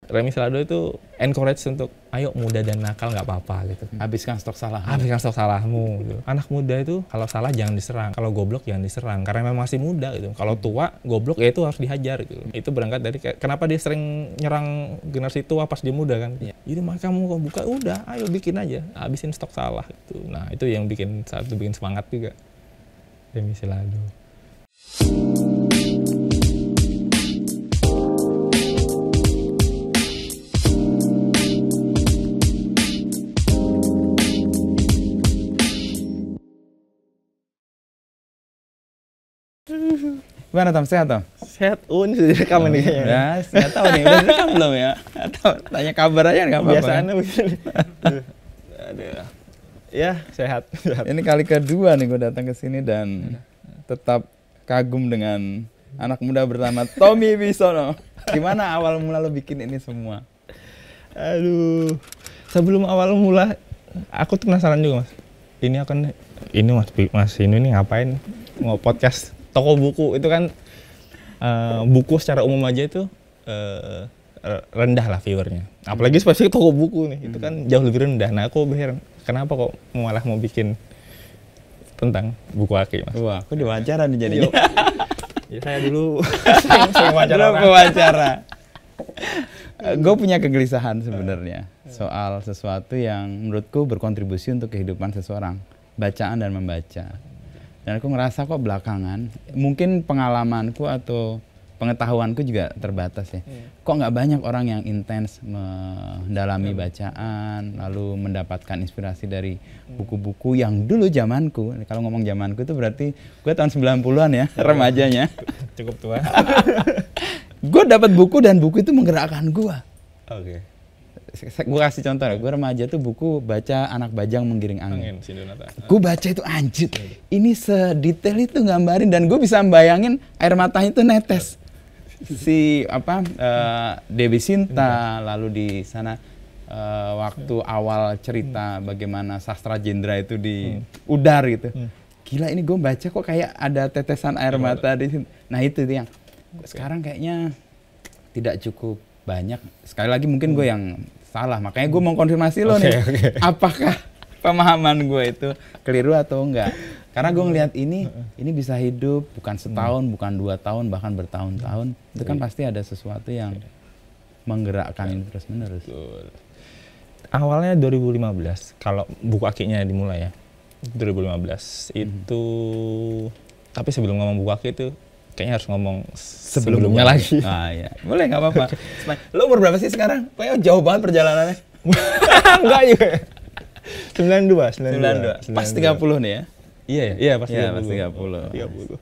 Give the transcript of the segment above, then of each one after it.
Remy Selado itu encourage untuk ayo muda dan nakal nggak apa-apa gitu. Habiskan stok salah. Habiskan stok salahmu gitu. Anak muda itu kalau salah jangan diserang, kalau goblok jangan diserang karena memang masih muda gitu. Kalau tua goblok ya itu harus dihajar gitu. Itu berangkat dari kenapa dia sering nyerang generasi tua pas dia muda kan. Jadi kamu kok buka udah ayo bikin aja, habisin stok salah gitu. Nah, itu yang bikin semangat juga. Remy Selado. Gimana Tom, sehat Tom? Sehat, ini sudah direkam nih kayaknya. Ya, nggak tahu nih, udah direkam belum ya? Atau tanya kabar aja nggak apa-apa. Biasaannya begini. Aduh. Ya, sehat. Ini kali kedua nih gue datang ke sini dan tetap kagum dengan anak muda bernama Tommy Wibisono. Gimana awal mula lo bikin ini semua? Aduh, sebelum awal mula, aku tuh penasaran juga mas. Ini mas ini ngapain mau podcast toko buku itu kan buku secara umum aja itu rendah lah viewernya. Apalagi spesifik toko buku nih, itu kan jauh lebih rendah. Nah aku berheran, kenapa kok malah mau bikin tentang buku aki mas? Wah, aku diwawancara nih jadinya. Ya saya dulu sering wawancara. Gue punya kegelisahan sebenarnya soal sesuatu yang menurutku berkontribusi untuk kehidupan seseorang, bacaan dan membaca. Dan aku ngerasa kok belakangan, mungkin pengalamanku atau pengetahuanku juga terbatas ya. Kok nggak banyak orang yang intens mendalami bacaan, lalu mendapatkan inspirasi dari buku-buku yang dulu zamanku. Kalau ngomong zamanku itu berarti gue tahun 90-an ya, remajanya. Cukup tua. Gue dapat buku dan buku itu menggerakkan gue. Oke. Gue kasih contoh ya, gue remaja tuh buku baca Anak Bajang Menggiring Angin. Gue baca itu anjir, ini sedetail itu gambarin dan gue bisa bayangin air matanya itu netes. Dewi Sinta, lalu di sana waktu awal cerita bagaimana sastra Jendra itu di udar gitu. Gila ini gue baca kok kayak ada tetesan air mata di sini. Nah itu yang sekarang kayaknya tidak cukup banyak. Sekali lagi mungkin gue yang salah, makanya gue mau konfirmasi lo nih, apakah pemahaman gue itu keliru atau enggak? Karena gue ngelihat ini bisa hidup bukan setahun, bukan 2 tahun, bahkan bertahun-tahun. Itu kan pasti ada sesuatu yang menggerakkan ini terus-menerus. Awalnya 2015, kalau buku akinya dimulai ya, 2015 itu. Tapi sebelum ngomong buku aki itu, kayaknya harus ngomong sebelumnya lagi. Ah ya, boleh nggak apa-apa. Lo umur berapa sih sekarang? Kayaknya jauh banget perjalanannya. Enggak juga. 92. Pas 30 nih ya? Iya pas 30. Iya, pas 30.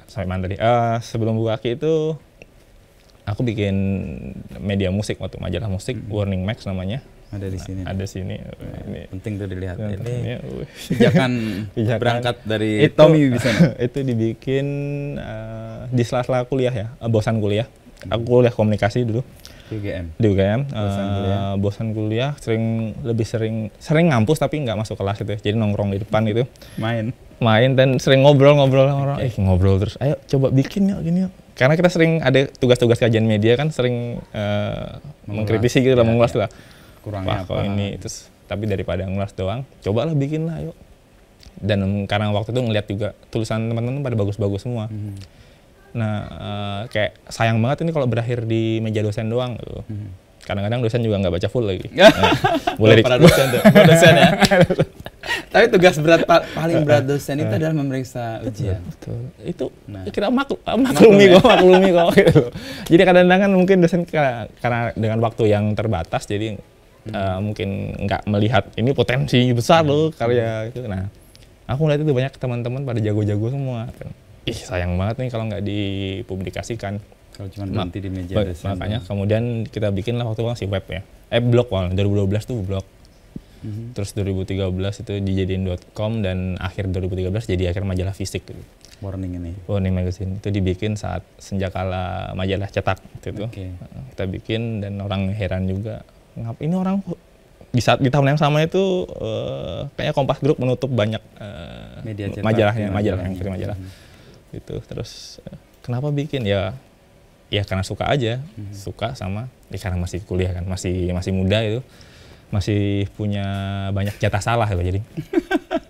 Sampai mana tadi? Sebelum buku aki itu, aku bikin media musik waktu majalah musik, Warning Max namanya. Ada di sini. Ada sini. Ini penting tuh dilihat. Ini pijakan berangkat dari Tommy Wibisono. Itu dibikin di sela-sela kuliah ya, bosan kuliah. Aku kuliah komunikasi dulu. Di UGM. Bosan kuliah, lebih sering ngampus tapi nggak masuk kelas itu. Jadi nongkrong di depan itu. Main dan sering ngobrol orang. Ngobrol terus. Ayo coba bikin yuk gini yuk. Karena kita sering ada tugas-tugas kajian media kan sering mengkritisi gitu lah, mengulas lah. Kurangnya apa ini terus, tapi daripada ngulas doang, cobalah bikin lah yuk. Dan karena waktu itu ngeliat juga tulisan teman-teman pada bagus-bagus semua. Nah kayak sayang banget ini kalau berakhir di meja dosen doang gitu. Kadang-kadang dosen juga nggak baca full lagi. Boleh para dosen tuh, dosen ya. Tapi tugas paling berat dosen itu adalah memeriksa ujian. Betul. Itu kita maklumi kok gitu. Jadi kadang-kadang kan mungkin dosen karena dengan waktu yang terbatas jadi mungkin nggak melihat ini potensi besar loh karya itu. Nah, aku ngeliat itu banyak teman-teman pada jago-jago semua. Ih sayang banget nih kalau nggak dipublikasikan. Kalau cuma berhenti di meja dosen. Makanya kemudian kita bikin lah waktu itu si web ya. Blog awalnya 2012 tuh blog. Terus 2013 itu dijadiin .com dan akhir 2013 jadi akhir majalah fisik gitu. Warning Magazine itu dibikin saat senjakala majalah cetak gitu. Kita bikin dan orang heran juga. Ini orang di tahun yang sama itu kayaknya Kompas Group menutup banyak majalah. Gitu. Terus kenapa bikin ya ya karena suka aja, suka sama ya karena masih kuliah kan, masih muda itu, masih punya banyak jatah salah gitu jadi.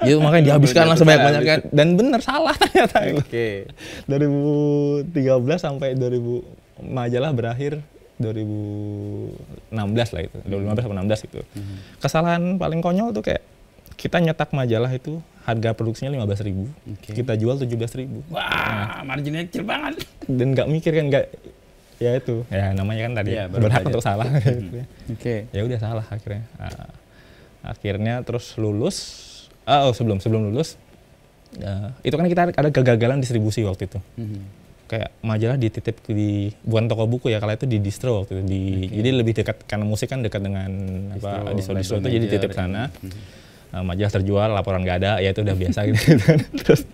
Itu makanya dihabiskan lah sebanyak-banyaknya dan bener salah ternyata. Oke. 2013 sampai 2000 majalah berakhir 2016 lah itu, 2015 sampai 16 itu. Kesalahan paling konyol tuh kayak kita nyetak majalah itu harga produksinya 15.000, kita jual 17.000. Wah, marginnya kecil banget. Dan nggak mikir kan, nggak, ya itu, ya namanya kan tadi berhak untuk salah. Oke. Ya udah salah akhirnya. Akhirnya terus lulus. Sebelum lulus, itu kan kita ada kegagalan distribusi waktu itu. Kayak majalah dititip di bukan toko buku ya, kalau itu di distro waktu itu. Jadi lebih dekat karena musik kan dekat dengan distro itu, jadi titip sana. Majalah terjual, laporan nggak ada, ya itu udah biasa gitu. Terus,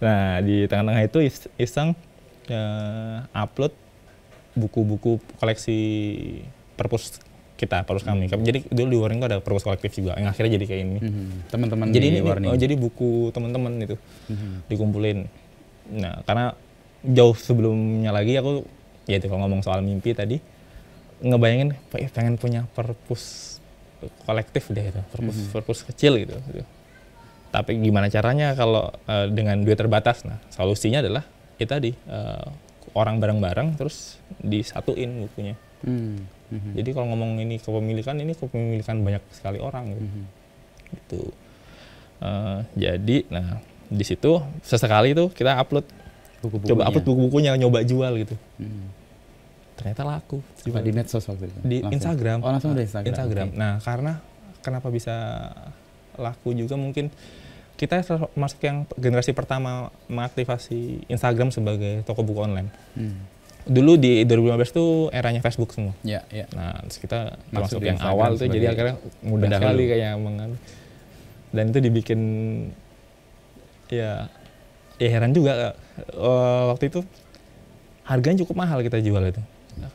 nah di tengah-tengah itu iseng upload buku-buku koleksi perpus kami. Jadi dulu di Warning itu ada perpus kolektif juga, yang akhirnya jadi kayak ini. Teman-teman jadi di Warning. jadi buku teman-teman itu dikumpulin. Nah karena jauh sebelumnya lagi aku, ya itu kalau ngomong soal mimpi tadi, ngebayangin pengen punya perpus kolektif deh itu, perpus kecil gitu. Tapi gimana caranya kalau dengan duit terbatas? Nah solusinya adalah itu tadi, orang bareng-bareng terus disatuin bukunya. Jadi kalau ngomong ini kepemilikan banyak sekali orang gitu. Jadi nah di situ sesekali tuh kita upload coba upload buku-bukunya, nyoba jual gitu. Ternyata laku. Di medsos waktu itu? Di Instagram. Oh langsung di Instagram. Okay. Nah karena kenapa bisa laku juga, mungkin kita termasuk yang generasi pertama mengaktifasi Instagram sebagai toko buku online. Dulu di 2015 tuh eranya Facebook semua. Ya. Nah terus kita termasuk yang awal tuh, jadi akhirnya mudah sekali kayak dan itu dibikin ya heran juga. Waktu itu harganya cukup mahal kita jual itu.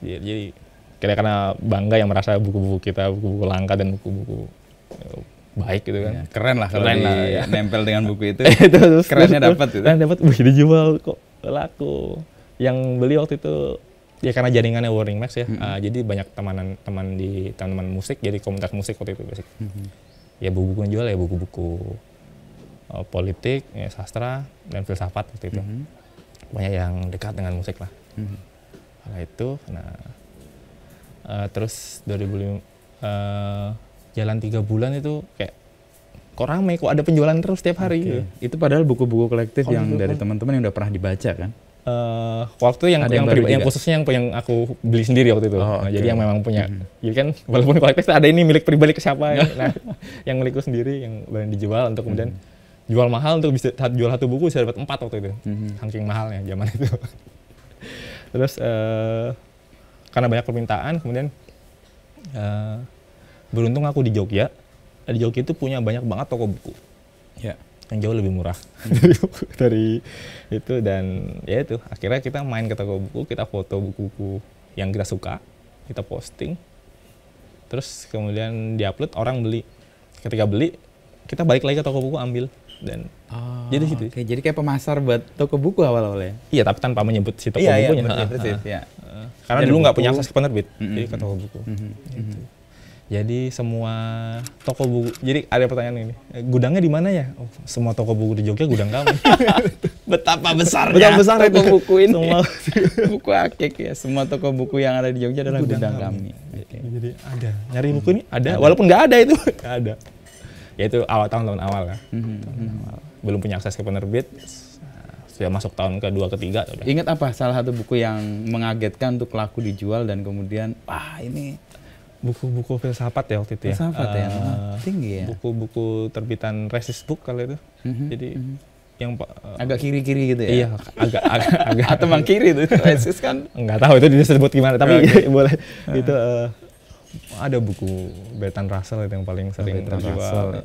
Jadi karena bangga yang merasa buku-buku kita buku-buku langka dan buku-buku baik gitu kan. Keren lah kalau nempel dengan buku itu. Terus kerennya dapat itu. Dapat dijual kok laku. Yang beli waktu itu ya karena jaringannya Warning Max ya. Jadi banyak teman musik, jadi komunitas musik waktu itu basic. Ya buku-buku yang jual ya buku-buku politik, ya, sastra dan filsafat waktu itu. Banyak yang dekat dengan musik lah. Nah itu, terus 2005 jalan 3 bulan itu kayak kok rame, kok ada penjualan terus setiap hari. Gitu. Itu padahal buku-buku kolektif yang dari teman-teman yang udah pernah dibaca kan? Waktu yang khususnya yang aku beli sendiri waktu itu. Jadi yang memang punya. Jadi kan walaupun kolektif ada ini milik pribadi ke siapa. Nah, yang milikku sendiri yang dijual untuk kemudian jual mahal, untuk bisa jual satu buku bisa dapat 4 waktu itu. Saking mahalnya zaman itu. Terus karena banyak permintaan, kemudian beruntung aku di Jogja. Di Jogja itu punya banyak banget toko buku. Ya. Yang jauh lebih murah dari itu, dan ya itu akhirnya kita main ke toko buku, kita foto buku-buku yang kita suka, kita posting, terus kemudian diupload, orang beli. Ketika beli, kita balik lagi ke toko buku ambil, dan jadi gitu. Jadi kayak pemasar buat toko buku awal-awalnya. Iya, tapi tanpa menyebut si toko bukunya. Karena dulu nggak punya akses ke penerbit, jadi ke toko buku. Gitu. Jadi semua toko buku, jadi ada pertanyaan ini, gudangnya di mana ya? Oh, semua toko buku di Jogja gudang kami. Betapa besarnya toko buku ini. Semua buku akik ya, semua toko buku yang ada di Jogja adalah gudang kami. Jadi ada, nyari buku ini ada. Walaupun nggak ada itu, nggak ada. Ya itu tahun-tahun awal kan. Belum punya akses ke penerbit, sudah masuk tahun kedua, ketiga. Udah. Ingat apa salah satu buku yang mengagetkan untuk laku dijual dan kemudian, ini buku-buku filsafat ya waktu itu ya. Filsafat ya, tinggi ya. Buku-buku terbitan Resist Book kali itu. Jadi yang agak kiri-kiri gitu ya. Iya, agak atau mang kiri itu Resist kan. Enggak tahu itu disebut gimana, tapi boleh. Itu ada buku Bertrand Russell itu yang paling sering terjual.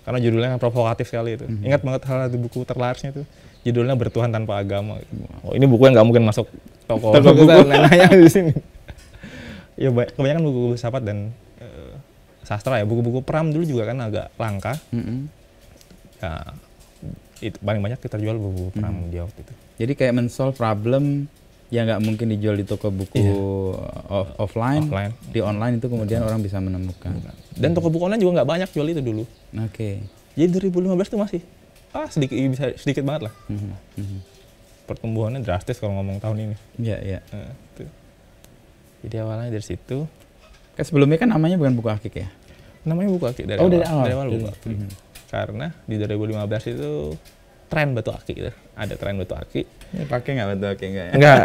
Karena judulnya kan provokatif sekali itu. Ingat banget salah satu buku terlarisnya itu. Judulnya Bertuhan Tanpa Agama. Oh, ini buku yang nggak mungkin masuk toko buku yang di sini. Ya kebanyakan buku-buku filsafat dan sastra ya. Buku-buku Pram dulu juga kan agak langka. Ya, itu paling banyak kita jual buku-buku Pram di waktu itu. Jadi kayak men-solve problem Ya nggak mungkin dijual di toko buku offline. Di online itu kemudian orang bisa menemukan. Dan toko buku online juga nggak banyak jual itu dulu. Oke. Jadi 2015 tuh masih sedikit banget lah. Pertumbuhannya drastis kalau ngomong tahun ini. Iya. Tuh. Jadi awalnya dari situ. Sebelumnya kan namanya bukan Buku Akik ya? Namanya Buku Akik dari awal Buku Akik. Karena di 2015 itu tren batu akik gitu. Ada tren batu akik. Ya, pakai nggak batu akik nggak ya? Enggak.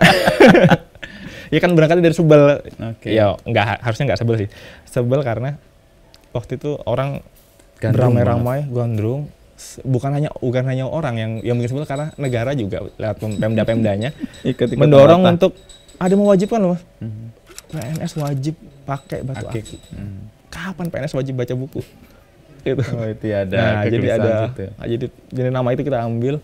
Ya kan berangkatnya dari Sebel. Oke. Ya harusnya nggak Sebel sih. Sebel karena waktu itu orang beramai-ramai gandrung. Bukan hanya orang yang bikin sebel, karena negara juga lewat pemda-pemdanya mendorong untuk ada mewajibkan loh, Mas. PNS wajib pakai batu akik. Kapan PNS wajib baca buku? Gitu. Oh, itu ada. Nah, jadi nama itu kita ambil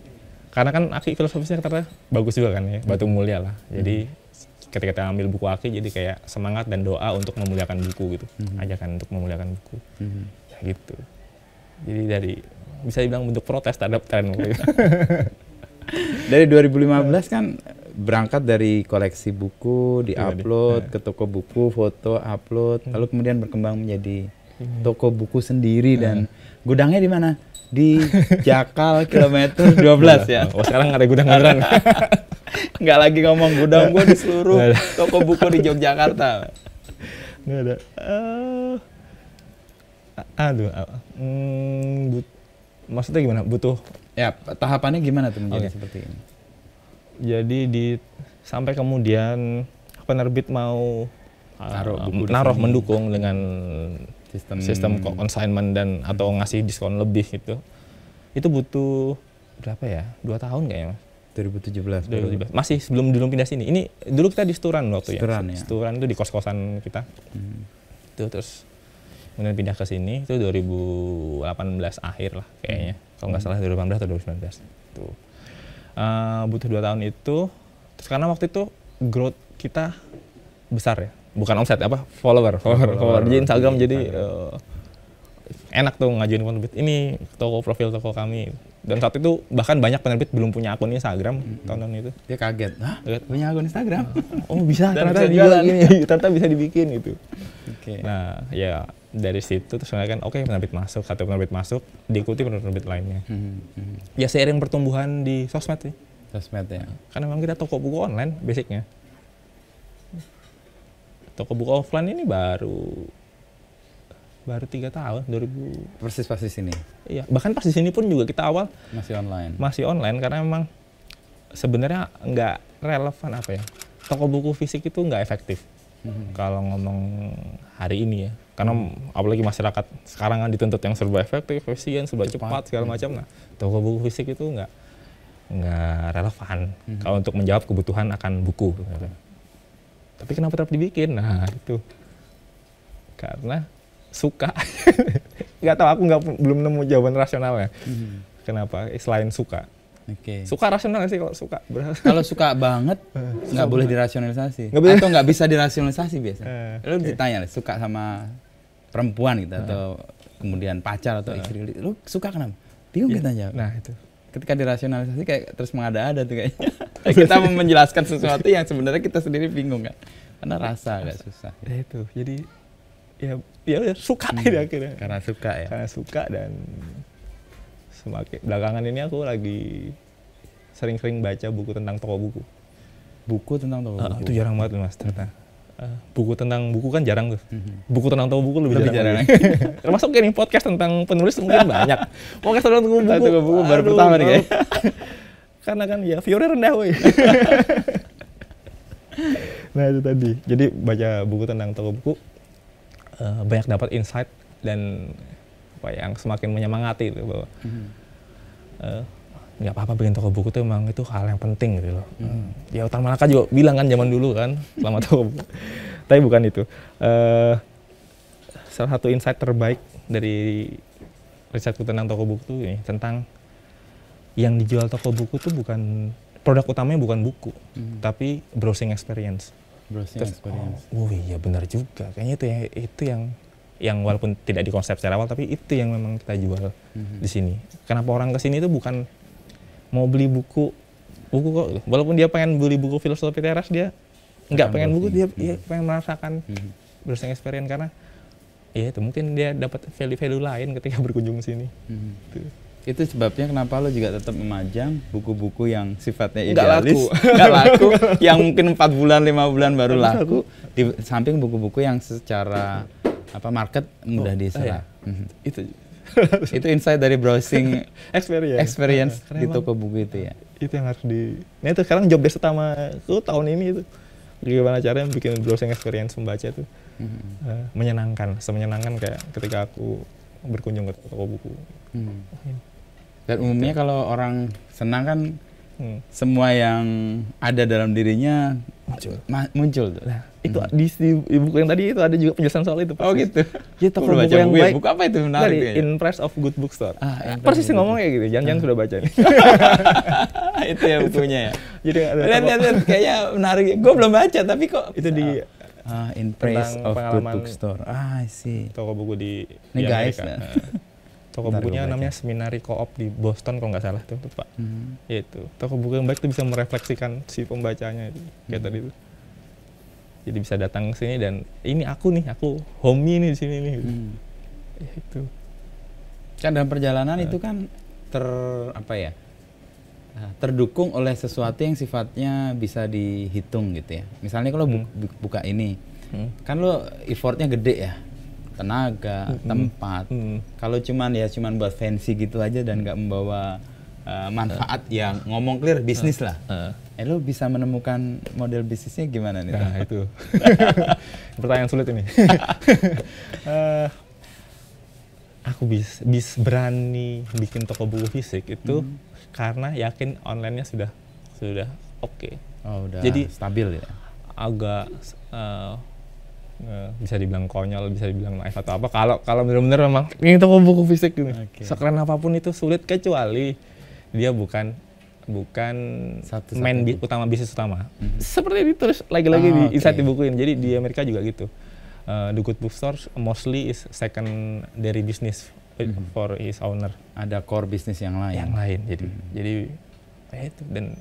karena kan akik filosofisnya ternyata bagus juga kan ya, batu mulia lah. Jadi ketika kita ambil buku akik jadi kayak semangat dan doa untuk memuliakan buku gitu. Ajakan untuk memuliakan buku. Ya gitu. Jadi dari bisa dibilang bentuk protes terhadap tren gitu. Dari 2015 kan berangkat dari koleksi buku, di-upload ke toko buku, foto, upload, lalu kemudian berkembang menjadi toko buku sendiri dan gudangnya di mana? Di Jakal kilometer 12 ya. Oh, sekarang ada gudang beneran. Nggak lagi ngomong gudang gua di seluruh toko buku di Yogyakarta. Nggak ada. Maksudnya gimana? Butuh ya tahapannya gimana tuh menjadi seperti ini? Jadi sampai kemudian penerbit mau naruh mendukung dengan sistem consignment dan atau ngasih diskon lebih gitu. Itu butuh berapa ya? 2 tahun kayaknya, Mas. 2017. Masih sebelum pindah sini. Ini dulu kita di Sturan waktu Sturan, ya. Sturan itu di kos-kosan kita. Itu terus kemudian pindah ke sini itu 2018 akhir lah kayaknya. Kalau nggak salah 2018 atau 2019. Tuh. Butuh 2 tahun itu. Terus karena waktu itu growth kita besar ya. Bukan omset, follower. Jadi Instagram jadi enak tuh ngajuin penerbit. Ini profil toko kami. Dan saat itu bahkan banyak penerbit belum punya akun Instagram tahun itu. Dia kaget. Hah? Punya akun Instagram? Oh bisa, ternyata ternyata bisa dibikin gitu. Okay. Nah ya dari situ terus kan penerbit masuk, satu penerbit masuk, diikuti penerbit lainnya. Ya seiring pertumbuhan di sosmed sih. Sosmed ya. Karena memang kita toko buku online basicnya. Toko buku offline ini baru 3 tahun, 2000. Persis pas di sini. Iya, bahkan pas di sini pun juga kita awal masih online karena memang sebenarnya nggak relevan toko buku fisik itu nggak efektif kalau ngomong hari ini ya, karena apalagi masyarakat sekarang kan dituntut yang serba efektif, efisien, serba cepat segala macam. Nah, toko buku fisik itu nggak relevan kalau untuk menjawab kebutuhan akan buku. Tapi kenapa tetap dibikin? Nah itu karena suka. Nggak tahu, aku belum nemu jawaban rasionalnya. Kenapa selain suka? Suka rasional sih kalau suka. Kalau suka banget nggak boleh dirasionalisasi. Atau nggak bisa dirasionalisasi biasa. Lu ditanya suka sama perempuan gitu atau kemudian pacar atau istri, lu suka kenapa? Bingung kita jawab. Nah itu. Ketika dirasionalisasi kayak terus mengada-ada tuh kayaknya. Kita menjelaskan sesuatu yang sebenarnya kita sendiri bingung kan. Karena rasa agak susah. Ya itu. Jadi ya udah suka akhirnya. Karena suka ya. Karena suka dan semakin belakangan ini aku lagi sering-sering baca buku tentang toko buku. Buku tentang toko buku. Itu jarang banget Mas ternyata. Buku tentang buku kan jarang tuh. Buku tentang toko buku lebih jarang. Termasuk ini podcast tentang penulis mungkin banyak. Podcast tentang toko buku baru pertama nih kayaknya. Karena kan ya viewernya rendah woy. Nah itu tadi. Jadi baca buku tentang toko buku banyak dapat insight dan yang semakin menyemangati itu bahwa nggak apa-apa bikin toko buku tuh emang itu hal yang penting gitu loh. Ya Utang Malaka juga bilang kan zaman dulu kan selama toko buku. Tapi bukan itu. Salah satu insight terbaik dari risetku tentang toko buku tuh ini tentang yang dijual toko buku tuh bukan produk utamanya bukan buku, tapi browsing experience. Oh iya benar juga. Kayaknya itu yang walaupun tidak dikonsep secara awal tapi itu yang memang kita jual di sini. Kenapa orang ke sini itu bukan mau beli buku buku kok. Walaupun dia pengen beli buku filosofi teras, dia nggak pengen buku, dia pengen merasakan browsing experience, karena ya itu mungkin dia dapat value-value lain ketika berkunjung sini. Itu sebabnya kenapa lo juga tetap memajang buku-buku yang sifatnya Nggak idealis, nggak laku, yang mungkin 4 bulan, 5 bulan baru laku, di samping buku-buku yang secara market mudah diserap. Itu insight dari browsing experience di toko buku itu ya. Itu yang harus nah itu sekarang job desk utamaku tahun ini itu gimana caranya bikin browsing experience membaca itu menyenangkan, semenyenangkan kayak ketika aku berkunjung ke toko buku. Dan umumnya kalau orang senang kan semua yang ada dalam dirinya muncul tuh. Nah, itu di buku yang tadi itu ada juga penjelasan soal itu. Oh gitu. Ya, toko buku yang baik. Buku apa itu menarik dari Impress of Good Bookstore. Persis Good ngomong kayak gitu. Jangan sudah baca nih. Itu ya bukunya ya. Jadi lihat kayaknya menarik. Gue belum baca tapi kok itu di Impress of Good Bookstore. I see. Toko buku di guys. Toko bukunya namanya Seminari Co-op di Boston kalau nggak salah tuh Pak. Yaitu toko buku yang baik itu bisa merefleksikan si pembacanya itu kayak tadi itu. Jadi bisa datang ke sini dan ini aku homey nih di sini nih. Ya, itu. Kan dalam perjalanan itu kan terdukung oleh sesuatu yang sifatnya bisa dihitung gitu ya. Misalnya kalau buka ini, kan lo effortnya gede ya. Tenaga, tempat. Kalau cuman buat fancy gitu aja dan nggak membawa manfaat yang ngomong clear bisnis lah. Lo bisa menemukan model bisnisnya gimana nih? Nah, itu. Pertanyaan sulit ini. Aku berani bikin toko buku fisik itu karena yakin online-nya sudah oke. Oh, udah jadi stabil ya. Agak bisa dibilang konyol, bisa dibilang naif atau apa. Kalau benar-benar memang ini toko buku fisik gitu. Sekeren apapun itu sulit, kecuali dia bukan bisnis utama. Seperti ditulis lagi-lagi di insight di buku ini. Jadi di Amerika juga gitu. The Good Bookstore mostly is secondary business for his owner. Ada core bisnis yang lain. Jadi itu. Dan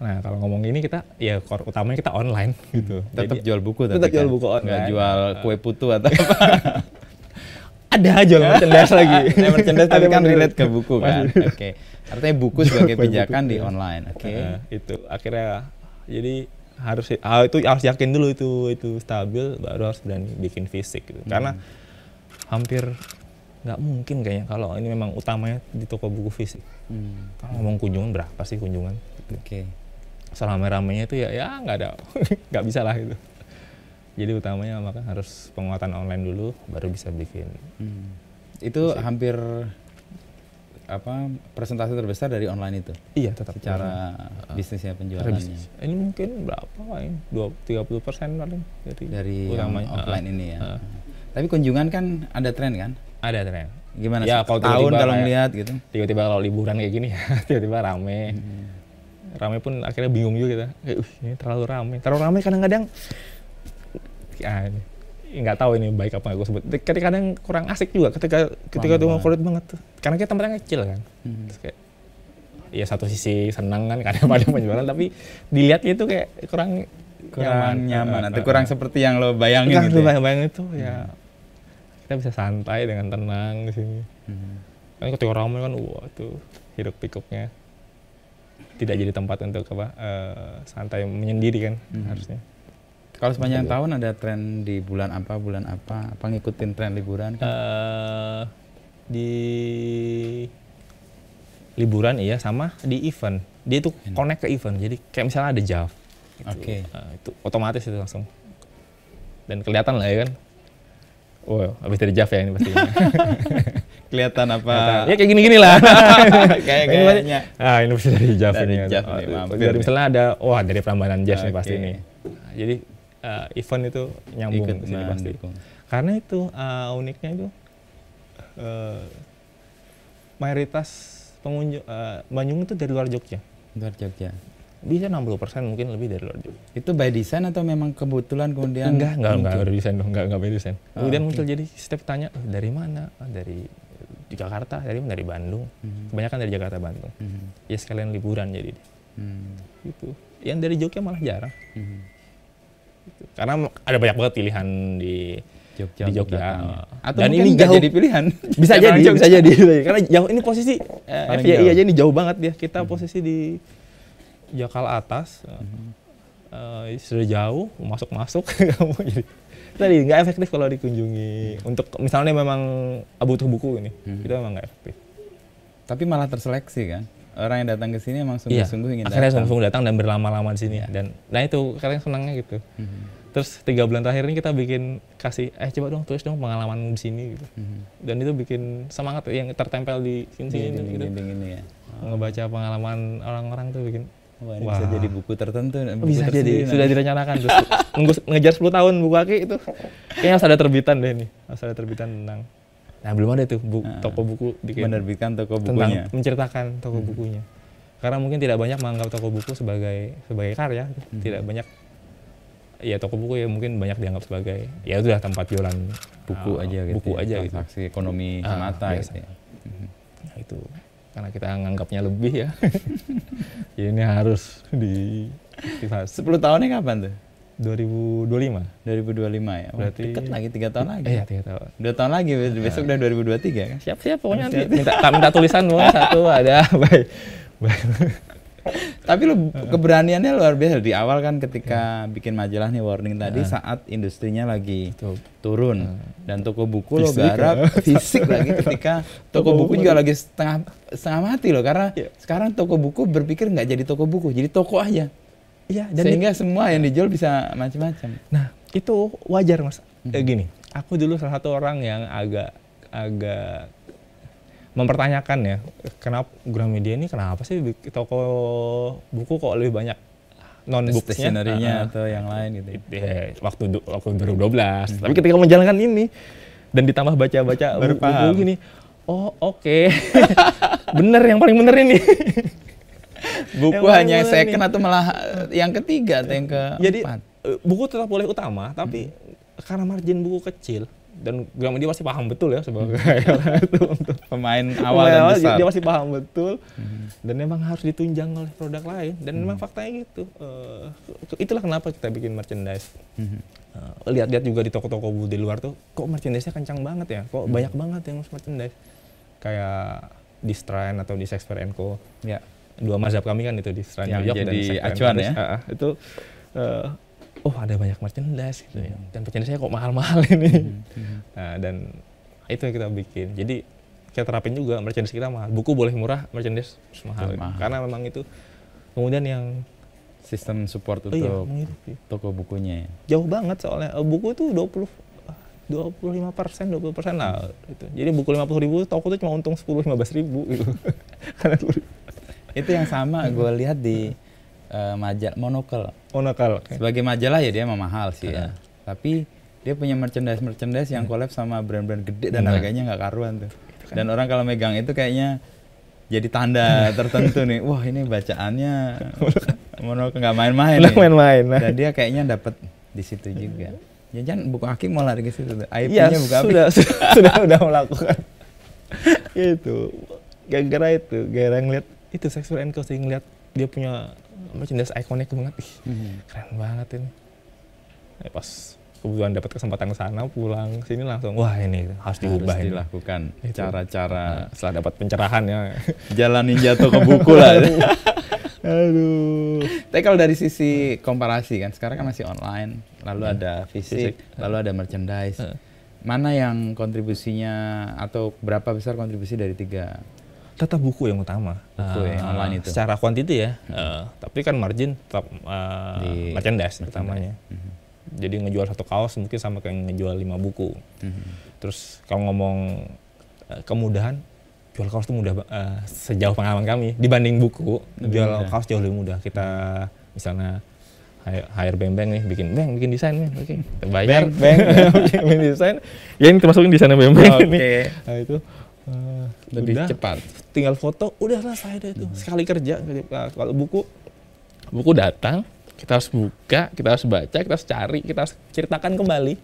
nah kalau ngomong ini kita ya core utamanya kita online gitu. Tetap jual buku online. Nggak jual kue putu atau apa. Ada jual merchandise lagi. Merchandise tapi kan relate ke buku kan. Oke. Artinya buku sebagai pijakan di online. Itu akhirnya jadi harus yakin dulu itu stabil, baru harus berani bikin fisik gitu. Karena hampir nggak mungkin kayaknya kalau ini memang utamanya di toko buku fisik. Kalau ngomong kunjungan berapa sih kunjungan? Selama ramenya itu ya nggak bisa lah itu. Jadi utamanya maka harus penguatan online dulu baru bisa bikin. Itu hampir presentasi terbesar dari online itu? Iya, tetap secara bisnisnya penjualannya. Ini mungkin berapa paling 30% paling dari offline ini ya. Tapi kunjungan kan ada tren kan? Ada tren. Gimana ya, kalau tahun kalau ngeliat gitu? Tiba-tiba kalau liburan kayak gini ya, tiba-tiba rame. Rame pun akhirnya bingung juga kita. Ini terlalu rame kadang-kadang nggak tahu ini baik apa nggak gue sebut. Kadang kurang asik juga ketika itu crowded banget tuh. Karena kita tempatnya kecil kan. Terus kayak ya satu sisi senang kan karena pada penjualan, tapi dilihatnya itu kayak kurang nyaman atau kurang seperti yang lo bayangin gitu. Bayangin itu ya kita bisa santai dengan tenang di sini. Kan ketika ramai kan itu hiruk pikuknya tidak jadi tempat untuk santai menyendiri kan harusnya. Kalau sepanjang tahun ada tren di bulan apa ngikutin tren liburan kan? Di liburan iya, sama di event. Dia itu connect ke event. Jadi kayak misalnya ada JAV. Gitu. Itu otomatis itu langsung. Dan kelihatan lah ya kan. Wow, habis dari JAV ya ini pasti. Kelihatan apa? Ya kayak gini-gini lah. Kayaknya. Ini pasti dari JAV ini. Dari misalnya ada, dari Prambanan Jazz nih pasti ini. Jadi event itu nyambung ke sini pasti. Karena itu uniknya itu mayoritas pengunjung Banyuwangi itu dari luar Jogja. Luar Jogja. Bisa 60% mungkin lebih dari luar Jogja. Itu by design atau memang kebetulan kemudian? Enggak by design dong, enggak by design. Kemudian muncul jadi setiap tanya dari mana? Dari Jakarta, dari Bandung. Kebanyakan dari Jakarta Bandung. Ya sekalian liburan jadi. Gitu. Yang dari Jogja malah jarang. Gitu. Karena ada banyak banget pilihan di Jogja. Atau dan ini jauh jadi pilihan. Bisa jadi. Karena jauh ini posisi FYI aja ini jauh banget dia. Kita posisi di Jakarta atas. Sudah jauh, masuk kamu jadi tadi nggak efektif kalau dikunjungi. Untuk misalnya memang butuh buku ini, kita memang nggak efektif. Tapi malah terseleksi kan? Orang yang datang ke sini emang sungguh-sungguh ingin akhirnya sungguh datang dan berlama-lama di sini. Dan nah itu kalian senangnya gitu. Terus 3 bulan terakhir ini kita kasih coba dong tulis dong pengalaman di sini gitu. Dan itu bikin semangat yang tertempel di sini gitu. Ya. Ngebaca pengalaman orang-orang tuh bikin wah, ini bisa jadi buku tertentu. Bisa jadi, sudah direncanakan. Terus ngejar 10 tahun buku Aki itu kayaknya harus ada terbitan deh nih. Harus ada terbitan tentang. Nah belum ada tuh toko buku menerbitkan toko bukunya. Tentang menceritakan toko bukunya. Karena mungkin tidak banyak menganggap toko buku sebagai karya. Tidak banyak. Ya toko buku ya mungkin banyak dianggap sebagai ya sudah tempat jualan buku aja gitu. Buku aja gitu. Transaksi ekonomi semata gitu ya. Nah itu karena kita nganggapnya lebih ya. Jadi ini harus diaktifasi. 10 tahunnya kapan tuh? 2025 ya. Berarti deket lagi 3 tahun lagi. Iya 3 tahun. 2 tahun lagi besok udah 2023 kan? Siap pokoknya nanti minta tulisan satu ada. Baik. Tapi lo keberaniannya luar biasa di awal kan ketika bikin majalah nih Warning tadi saat industrinya lagi turun dan toko buku lo garap fisik lagi ketika toko buku juga lagi setengah mati loh karena sekarang toko buku berpikir nggak jadi toko buku jadi toko aja. Iya, sehingga semua yang dijual bisa macam-macam. Nah itu wajar mas. Gini, aku dulu salah satu orang yang agak mempertanyakan ya, kenapa Gramedia ini kenapa sih toko buku kok lebih banyak non-booksnya stationery-nya atau yang lain gitu. Ya, waktu 2012. Tapi ketika menjalankan ini dan ditambah baca-baca buku gini, oh oke. Bener yang paling bener ini. Buku hanya second atau malah yang ketiga atau yang keempat. Jadi buku tetap boleh utama, tapi karena margin buku kecil. Dan Gramedia pasti paham betul ya sebagai itu untuk pemain awal dan besar. Dia pasti paham betul dan memang harus ditunjang oleh produk lain dan memang faktanya gitu. Itulah kenapa kita bikin merchandise. Lihat-lihat juga di toko-toko buku di luar tuh, kok merchandise-nya kencang banget ya, kok banyak banget yang harus merchandise. Kayak di Strand atau di Shakespeare & Co. Ya. 2 mazhab kami kan itu di Strand yang New York jadi dan acuan ya. Itu ada banyak merchandise gitu ya. Dan merchandise-nya kok mahal-mahal ini. Nah, dan itu yang kita bikin. Jadi kita terapin juga merchandise kita mahal. Buku boleh murah, merchandise mahal. Karena memang itu kemudian yang sistem support untuk toko bukunya ya. Jauh banget soalnya buku itu 25%, 20% lah itu. Jadi buku 50.000 toko itu cuma untung 10-15.000 gitu. Itu yang sama gue lihat di majalah Monocle. Okay. Sebagai majalah ya dia memang mahal sih ya. Tapi dia punya merchandise yang collab sama brand-brand gede dan harganya nggak karuan tuh. Dan orang kalau megang itu kayaknya jadi tanda tertentu nih. Wah ini bacaannya Monocle nggak main-main. Dan dia kayaknya dapat di situ juga. Jangan buku Aki mau lari ke situ. IP-nya buku Aki. Sudah melakukan. Itu gara-gara ngeliat itu Shakespeare & Co. ngeliat dia punya merchandise ikonik banget, keren banget ini. Pas kebetulan dapat kesempatan ke sana, pulang sini langsung, wah ini harus dilakukan cara-cara setelah dapat pencerahan ya. Jalan ninja toko buku lah. Aduh. Tapi kalau dari sisi komparasi kan, sekarang kan masih online, lalu ada fisik, lalu ada merchandise. Mana yang kontribusinya atau berapa besar kontribusi dari 3? Tetap buku yang utama. Buku yang online itu. Secara kuantiti ya. Tapi kan margin tetap di merchandise utamanya. Jadi ngejual 1 kaos mungkin sama kayak ngejual 5 buku. Terus kalau ngomong kemudahan, jual kaos itu mudah sejauh pengalaman kami. Dibanding buku, jual kaos jauh lebih mudah. Kita misalnya hire Beng nih, bikin desain nih, oke. Bayar Beng bikin desain. Ya ini termasukin desainnya Beng nih. Nah itu lebih cepat. Tinggal foto, udah selesai deh itu. Sekali kerja. Kalau buku datang, kita harus buka, kita harus baca, kita harus cari, kita harus ceritakan kembali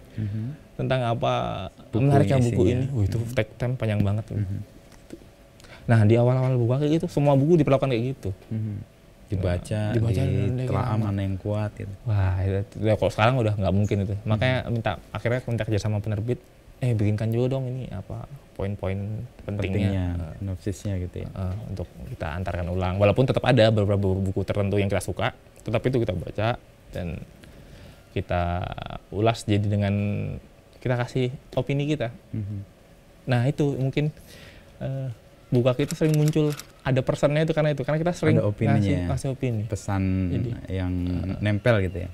tentang apa menariknya buku ini. Itu take time panjang banget. Nah di awal-awal buku kayak gitu, semua buku diperlakukan kayak gitu. dibaca ditelaah mana yang kuat gitu. Wah, itu kalau sekarang udah nggak mungkin itu. Makanya akhirnya minta kerja sama penerbit, bikinkan juga dong ini apa poin-poin pentingnya, sinopsisnya gitu ya. Untuk kita antarkan ulang. Walaupun tetap ada beberapa buku tertentu yang kita suka, tetap itu kita baca dan kita ulas jadi dengan kita kasih opini kita. Nah itu mungkin buku aku itu sering muncul ada pesannya itu karena kita sering ngasih opini, pesan jadi, yang nempel gitu ya.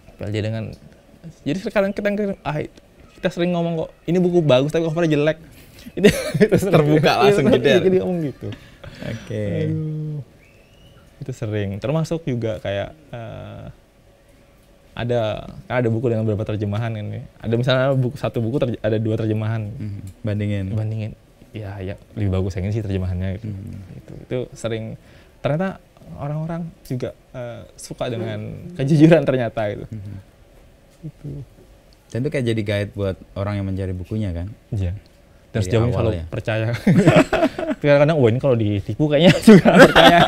Jadi sekarang kita sering ngomong kok ini buku bagus tapi covernya jelek. itu terbuka langsung jeder. Jadi ngomong gitu. Oke. Itu sering. Termasuk juga kayak ada buku dengan beberapa terjemahan ini. Ada misalnya satu buku ada 2 terjemahan. Bandingin. Ya lebih bagus yang ini sih terjemahannya gitu. Itu sering ternyata orang-orang juga suka dengan kejujuran ternyata gitu. Itu. Dan itu kayak jadi guide buat orang yang mencari bukunya kan? Iya. Dan sejauh ini selalu percaya. Kadang-kadang ini kalau ditipu kayaknya juga percaya.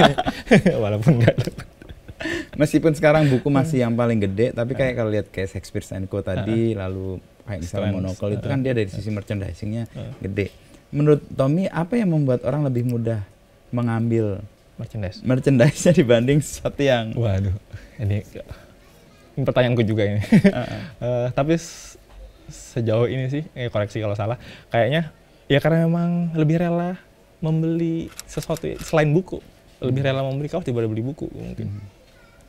Walaupun enggak. Meskipun sekarang buku masih yang paling gede, tapi kayak kalau lihat kayak Shakespeare & Co tadi, lalu kayak misalnya Monocle itu kan dia dari sisi merchandising-nya gede. Menurut Tommy, apa yang membuat orang lebih mudah mengambil merchandise-nya dibanding sesuatu yang... Waduh, ini pertanyaanku juga ini. Tapi sejauh ini sih, koreksi kalau salah, kayaknya ya karena memang lebih rela membeli sesuatu selain buku. Lebih rela membeli kaos daripada beli buku mungkin.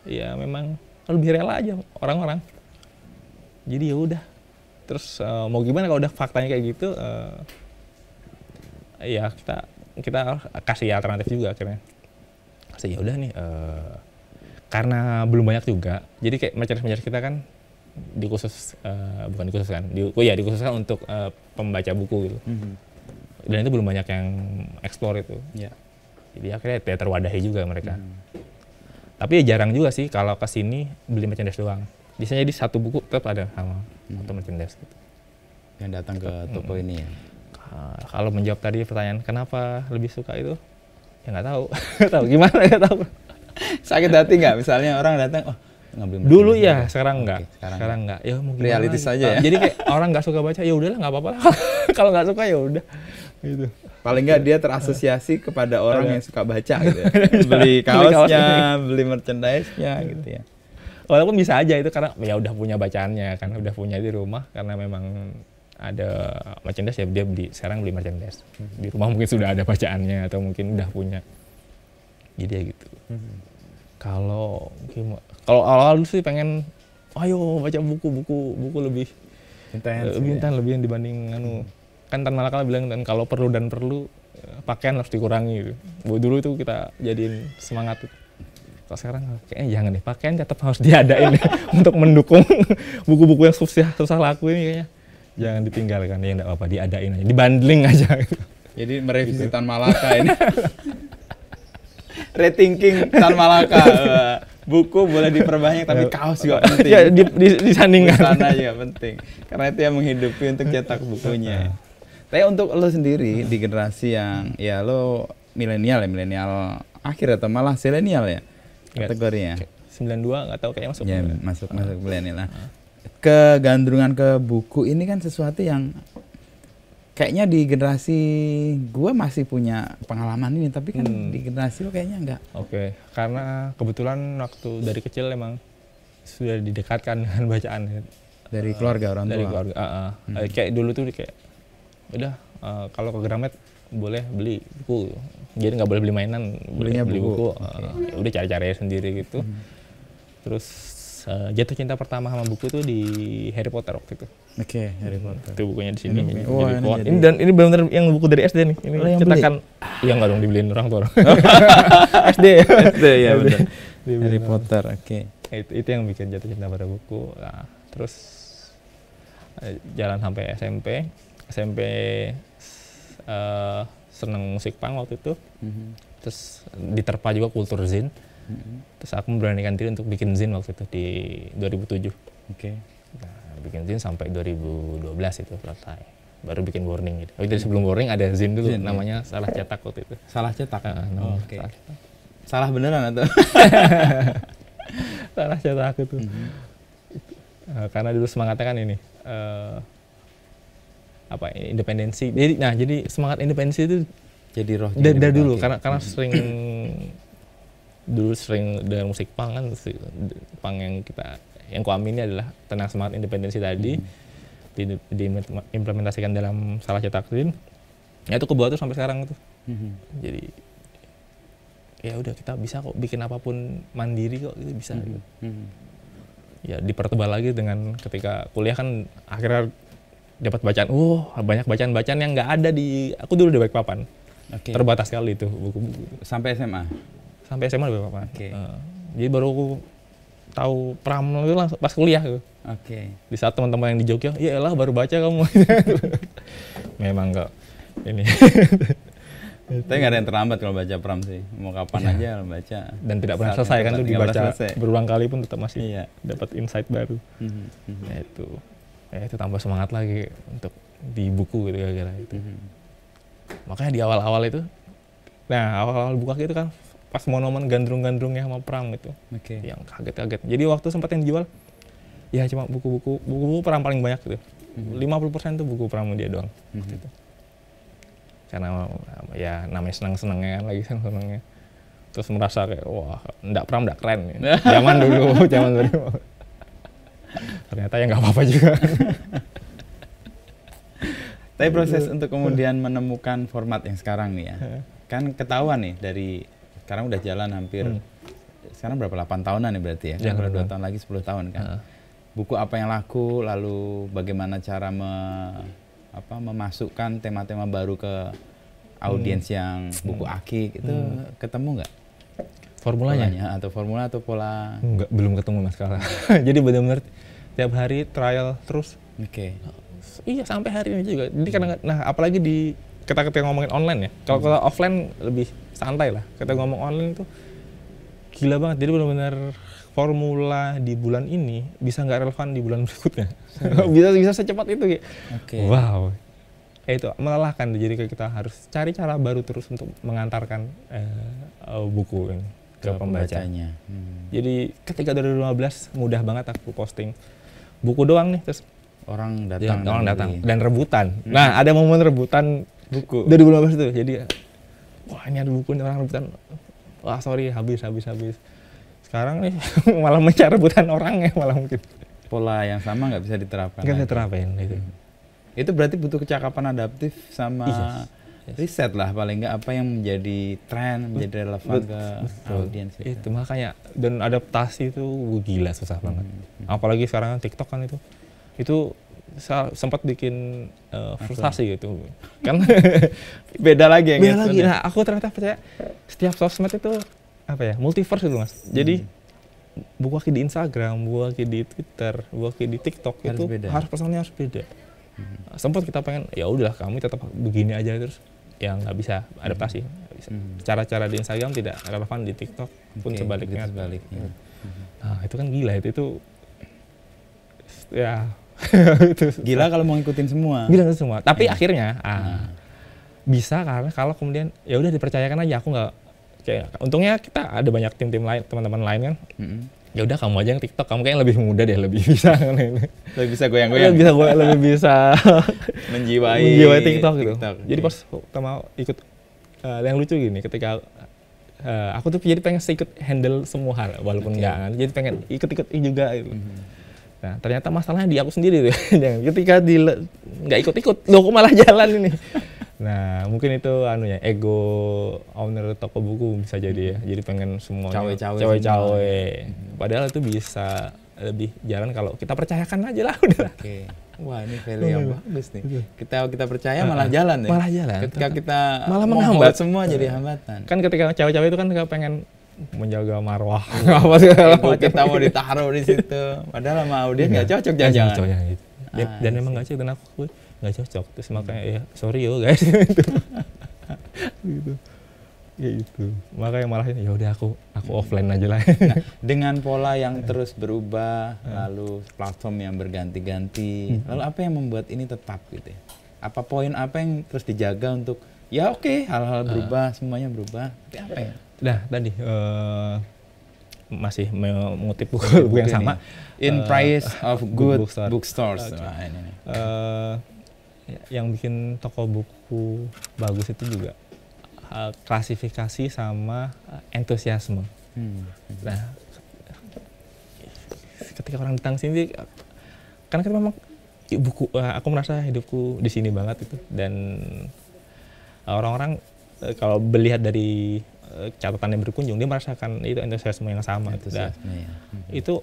Ya memang lebih rela aja orang-orang. Jadi ya udah. Terus mau gimana kalau udah faktanya kayak gitu, ya kita kasih alternatif juga akhirnya. Kasih ya udah nih, karena belum banyak juga. Jadi kayak merchandise kita kan dikhususkan untuk pembaca buku gitu. Dan itu belum banyak yang explore itu. Jadi akhirnya ya terwadahi juga mereka. Tapi ya jarang juga sih kalau kesini beli merchandise doang. Biasanya di satu buku tetap ada sama atau merchandise gitu. Yang datang ke toko ini ya. Kalau menjawab tadi pertanyaan kenapa lebih suka itu, ya nggak tahu. Gimana nggak tahu. Sakit hati nggak misalnya orang datang, ngambil dulu ya, sekarang nggak. Sekarang nggak. Ya mungkin realistis saja ya. Jadi kayak orang nggak suka baca, ya udahlah nggak apa-apa. Kalau nggak suka ya udah. Gitu. Paling nggak dia terasosiasi kepada orang yang suka baca gitu ya. Beli kaosnya, beli merchandise-nya gitu ya. Walaupun bisa aja itu karena ya udah punya bacaannya kan, udah punya di rumah karena memang ada merchandise ya dia sekarang beli merchandise. Di rumah mungkin sudah ada bacaannya atau mungkin udah punya. Jadi ya gitu. Kalau awal-awal sih pengen ayo baca buku lebih intens lebih dibanding kan Tan Malaka bilang dan kalau perlu pakaian harus dikurangi gitu. Dulu itu kita jadiin semangat itu. Kalau sekarang kayaknya jangan deh, pakaian tetap harus diadain untuk mendukung buku-buku yang susah laku ini kayaknya. Jangan ditinggalkan, ya enggak apa-apa, diadain aja, dibundling aja gitu. Jadi merevisi gitu. Tan Malaka ini. Rethinking Tan Malaka. Buku boleh diperbanyak tapi kaos juga penting. Ya disandingkan. Sana juga penting. Karena itu yang menghidupi untuk cetak bukunya. Tapi untuk lo sendiri di generasi yang ya lo milenial akhir atau malah zilenial ya kategorinya. 92 nggak tahu kayaknya masuk. Ya, masuk milenial. Kegandrungan ke buku ini kan sesuatu yang kayaknya di generasi gue masih punya pengalaman ini, tapi kan di generasi lo kayaknya enggak. Oke, karena kebetulan waktu dari kecil emang sudah didekatkan dengan bacaan dari keluarga orang tua. Dari keluarga. Kayak dulu tuh kayak udah kalau ke Gramet boleh beli buku, jadi nggak boleh beli mainan, beli buku. Ya udah cari-cari sendiri gitu. Terus jatuh cinta pertama sama buku itu di Harry Potter waktu itu. Oke, Harry Potter. Itu bukunya di sini. Ini benar-benar yang buku dari SD nih. Ini cetakan. Iya nggak dong dibeliin orang tua. SD ya benar. Harry Potter. Oke. Itu yang bikin jatuh cinta pada buku. Nah, terus jalan sampai SMP seneng musik punk waktu itu. Terus diterpa juga kultur zin. Terus aku memberanikan diri untuk bikin zin waktu itu di 2007. Oke. Nah, bikin zin sampai 2012 itu selesai. Baru bikin warning gitu. Jadi sebelum warning ada zin dulu namanya Salah Cetak waktu itu. Salah Cetak. Oke. Salah beneran atau? Salah cetak itu. Karena dulu semangatnya kan ini independensi. Jadi semangat independensi itu jadi roh dari dulu karena sering dengan musik punk kan, punk yang kuamini adalah tentang semangat independensi tadi diimplementasikan dalam Salah Cetak Scene. Ya itu kebawa tuh sampai sekarang tuh. Jadi ya udah kita bisa kok bikin apapun mandiri kok, gitu bisa. Gitu. Ya dipertebal lagi dengan ketika kuliah kan akhirnya dapat bacaan, banyak bacaan-bacaan yang nggak ada aku dulu di Balikpapan. Terbatas sekali itu buku-buku. Sampai SMA? Sampai SMA di Balikpapan. Jadi baru aku tahu Pram itu langsung pas kuliah gitu. Di saat teman-teman yang di Jogja, ya elah baru baca kamu. Memang enggak ini. Tapi nggak ada yang terlambat kalau baca Pram sih. Mau kapan aja baca. Dan tidak pernah selesai kan, tuh dibaca berulang kali pun tetap masih dapat insight baru. Ya itu tambah semangat lagi untuk di buku gitu gara-gara itu. Makanya di awal-awal itu, awal-awal buka itu kan pas momen gandrung-gandrungnya sama Pram itu, yang kaget-kaget. Jadi waktu sempat yang dijual, ya cuma buku-buku Pram paling banyak gitu. 50% tuh buku Pram dia doang. Gitu. Karena ya namanya senang-senangnya kan, lagi senang-senangnya. Terus merasa kayak, wah, Pram ndak keren. Ya. Zaman dulu. Ternyata ya nggak apa-apa juga. Tapi proses untuk kemudian menemukan format yang sekarang nih ya, kan ketahuan nih dari sekarang udah jalan hampir, sekarang berapa, 8 tahunan nih berarti ya, kan 2 tahun lagi 10 tahun kan. Buku apa yang laku, lalu bagaimana cara memasukkan tema-tema baru ke audiens yang buku akik itu ketemu nggak? Formulanya? Atau formula atau pola? Enggak, belum ketemu mas sekarang. Jadi benar-benar tiap hari trial terus. Iya sampai hari ini juga. Jadi apalagi kita ngomongin online ya. Kalau offline lebih santai lah. Kita ngomong online itu gila banget. Jadi benar-benar formula di bulan ini bisa nggak relevan di bulan berikutnya. bisa secepat itu. Wow. Itu melelahkan. Jadi kita harus cari cara baru terus untuk mengantarkan buku ini ke pembacanya. Jadi ketika 2015 mudah banget aku posting buku doang nih, terus orang datang dan rebutan. Nah ada momen rebutan buku 2015 itu. Jadi wah ini ada buku, orang rebutan. Wah sorry habis. Sekarang nih malah mencari rebutan orangnya, malah mungkin pola yang sama nggak bisa diterapkan. Nggak bisa diterapin itu. Itu berarti butuh kecakapan adaptif sama riset lah paling nggak, apa yang menjadi tren, menjadi relevan ke audiens itu. Makanya dan adaptasi itu gila susah banget. Apalagi sekarang TikTok kan itu sempat bikin frustasi gitu kan. beda lagi. Nah aku ternyata percaya setiap sosmed itu multiverse itu mas. Jadi buku akik di Instagram, buku akik di Twitter, buku akik di TikTok harus itu beda. Personalnya harus beda. Sempat kita pengen ya udahlah kamu tetap begini aja, terus ya nggak bisa adaptasi. Cara-cara di Instagram tidak relevan di TikTok pun sebaliknya. Nah itu kan gila itu ya. Gila kalau mau ngikutin semua. Tapi akhirnya bisa karena kalau kemudian ya udah dipercayakan aja. Aku nggak untungnya kita ada banyak tim-tim lain, teman-teman lain kan. Ya udah kamu aja yang TikTok, kamu kayaknya lebih muda deh, lebih bisa goyang-goyang. Lebih bisa menjiwai TikTok gitu. Jadi pas pertama ikut yang lucu gini, ketika aku tuh jadi pengen ikut handle semua hal walaupun enggak kan. Jadi pengen ikut juga gitu. Nah, ternyata masalahnya di aku sendiri tuh. Ketika nggak ikut-ikut, loh kok malah jalan ini. Nah, mungkin itu ego owner toko buku bisa jadi ya. Jadi pengen semuanya cawe-cawe. Padahal itu bisa lebih jalan kalau kita percayakan aja lah udah. Wah, ini value yang bagus nih. Kita percaya malah jalan ya. Malah jalan. Ketika kita malah menghambat semua jadi hambatan. Kan ketika cawe-cawe itu kan pengen menjaga marwah. Kita mau ditaruh di situ. Padahal sama audiens nggak cocok jangan-jangan. Gitu. Dan memang nggak cocok, dan aku nggak cocok. Terus makanya ya sorry yo guys. gitu. Ya itu. Makanya malah ya udah aku offline aja lah. Nah, dengan pola yang terus berubah, lalu platform yang berganti-ganti, lalu apa yang membuat ini tetap gitu ya? Apa poin apa yang terus dijaga untuk ya hal-hal berubah, semuanya berubah. Tapi apa ya? Nah tadi masih mengutip buku yang sama. In Price of Good Bookstores. Okay. Nah, ini. Yang bikin toko buku bagus itu juga klasifikasi sama entusiasme. Nah, ketika orang datang sini, karena kan memang buku, aku merasa hidupku di sini banget itu, dan orang-orang kalau melihat dari catatan yang berkunjung, dia merasakan itu entusiasme yang sama. Itu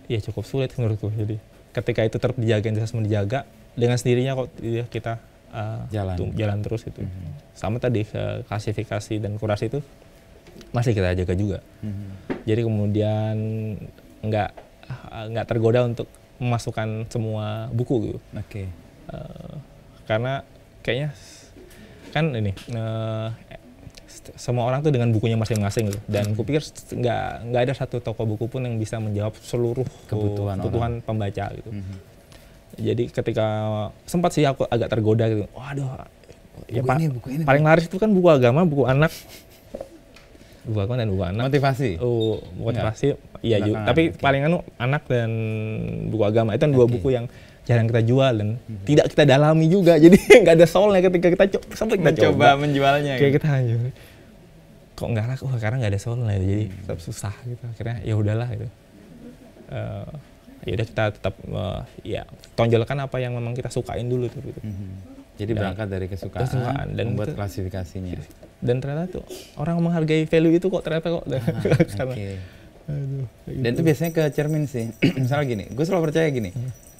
ya cukup sulit menurutku. Jadi ketika itu tetap dijaga, entusiasme dijaga, dengan sendirinya kok kita jalan terus itu. Sama tadi klasifikasi dan kurasi itu masih kita jaga juga. Jadi kemudian nggak tergoda untuk memasukkan semua buku gitu. Karena kayaknya kan ini semua orang tuh dengan bukunya masing-masing gitu. Dan kupikir nggak ada satu toko buku pun yang bisa menjawab seluruh kebutuhan pembaca gitu. Jadi ketika sempat sih aku agak tergoda gitu. Waduh, buku ini paling laris itu kan buku agama, buku anak. Buku agama dan buku anak. Motivasi. Iya juga. Tapi paling anak dan buku agama itu kan dua buku yang jarang kita jual dan tidak kita dalami juga. Jadi nggak ada soalnya ketika kita coba menjualnya. Kayak kita kok nggak laku karena nggak ada soalnya, jadi tetap susah gitu. Akhirnya ya udahlah gitu. Ya udah kita tetap tonjolkan apa yang memang kita sukain dulu tuh gitu. Jadi berangkat dari kesukaan dan membuat klasifikasinya. Dan ternyata tuh orang menghargai value itu kok ternyata kok. Dan itu biasanya ke cermin sih. Misalnya gini, gue selalu percaya gini.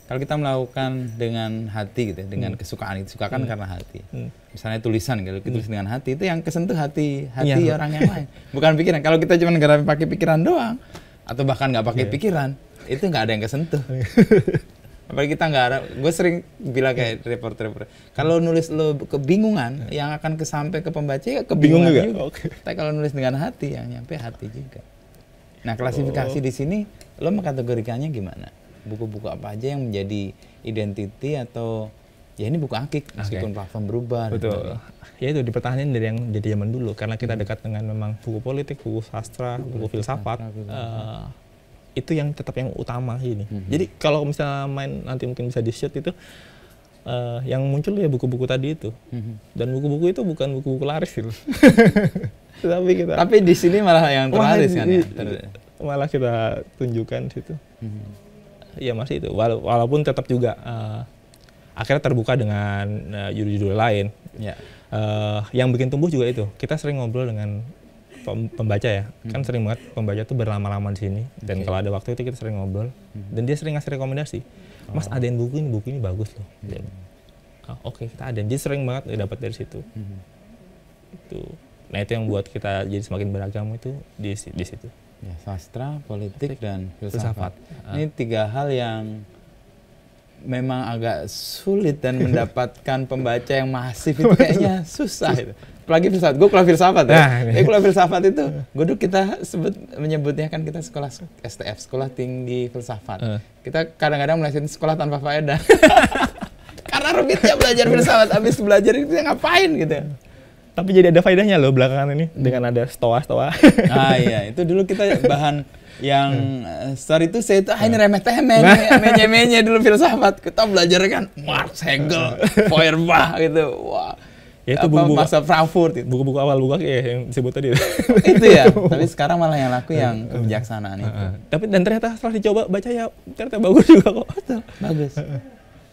Kalau kita melakukan dengan hati gitu, dengan kesukaan itu, sukakan karena hati. Misalnya tulisan gitu, kita tulis dengan hati, itu yang kesentuh hati orang yang lain. Bukan pikiran. Kalau kita cuma nggak pakai pikiran doang, atau bahkan nggak pakai pikiran, itu nggak ada yang kesentuh. Apalagi kita nggak ada, gue sering bilang kayak reporter, kalau nulis lo kebingungan, yang akan sampai ke pembaca ya kebingungan juga. Tapi kalau nulis dengan hati, yang nyampe hati juga. Nah, klasifikasi di sini, lo mengkategorikannya gimana? Buku-buku apa aja yang menjadi identity atau ya ini buku akik meskipun platform berubah. Betul. Ya itu dipertahankan dari yang jadi zaman dulu karena kita dekat dengan memang buku politik, buku sastra, buku filsafat. Itu yang tetap yang utama ini. Jadi kalau misalnya main nanti mungkin bisa di-shoot itu yang muncul ya buku-buku tadi itu. Dan buku-buku itu bukan buku-buku laris gitu. Tapi di sini malah yang terlaris kan ya. Malah kita tunjukkan situ. Ya masih itu. Walaupun tetap juga akhirnya terbuka dengan judul-judul lain. Yang bikin tumbuh juga itu. Kita sering ngobrol dengan pembaca ya, kan sering banget pembaca tuh berlama-lama di sini, dan kalau ada waktu itu kita sering ngobrol, dan dia sering ngasih rekomendasi, Mas adain buku ini bagus loh. Oke, kita adain, dia sering banget dapat dari situ. Nah itu yang buat kita jadi semakin beragam itu di situ. Ya, sastra, politik, dan filsafat. Ini tiga hal yang memang agak sulit dan mendapatkan pembaca yang masif itu kayaknya susah itu. Apalagi filsafat, gue kuliah filsafat ya. Kuliah filsafat itu, kita menyebutnya kan kita sekolah STF, sekolah tinggi filsafat. Kita kadang-kadang melesetin sekolah tanpa faedah. Karena rumitnya belajar filsafat, habis belajar itu ngapain gitu. Tapi jadi ada faedahnya loh belakangan ini dengan ada stoa. Iya, itu dulu kita bahan yang story itu saya itu ini remeh-temeh, menye-menye dulu filsafat. Kita belajar kan Marx, Hegel, Feuerbach gitu. Wah. Ya itu buku-buku masa Frankfurt itu. Buku-buku awal buku ya yang disebut tadi. Itu ya. Tapi sekarang malah yang laku yang kebijaksanaan itu. Tapi dan ternyata setelah dicoba baca ya ternyata bagus juga kok. Bagus.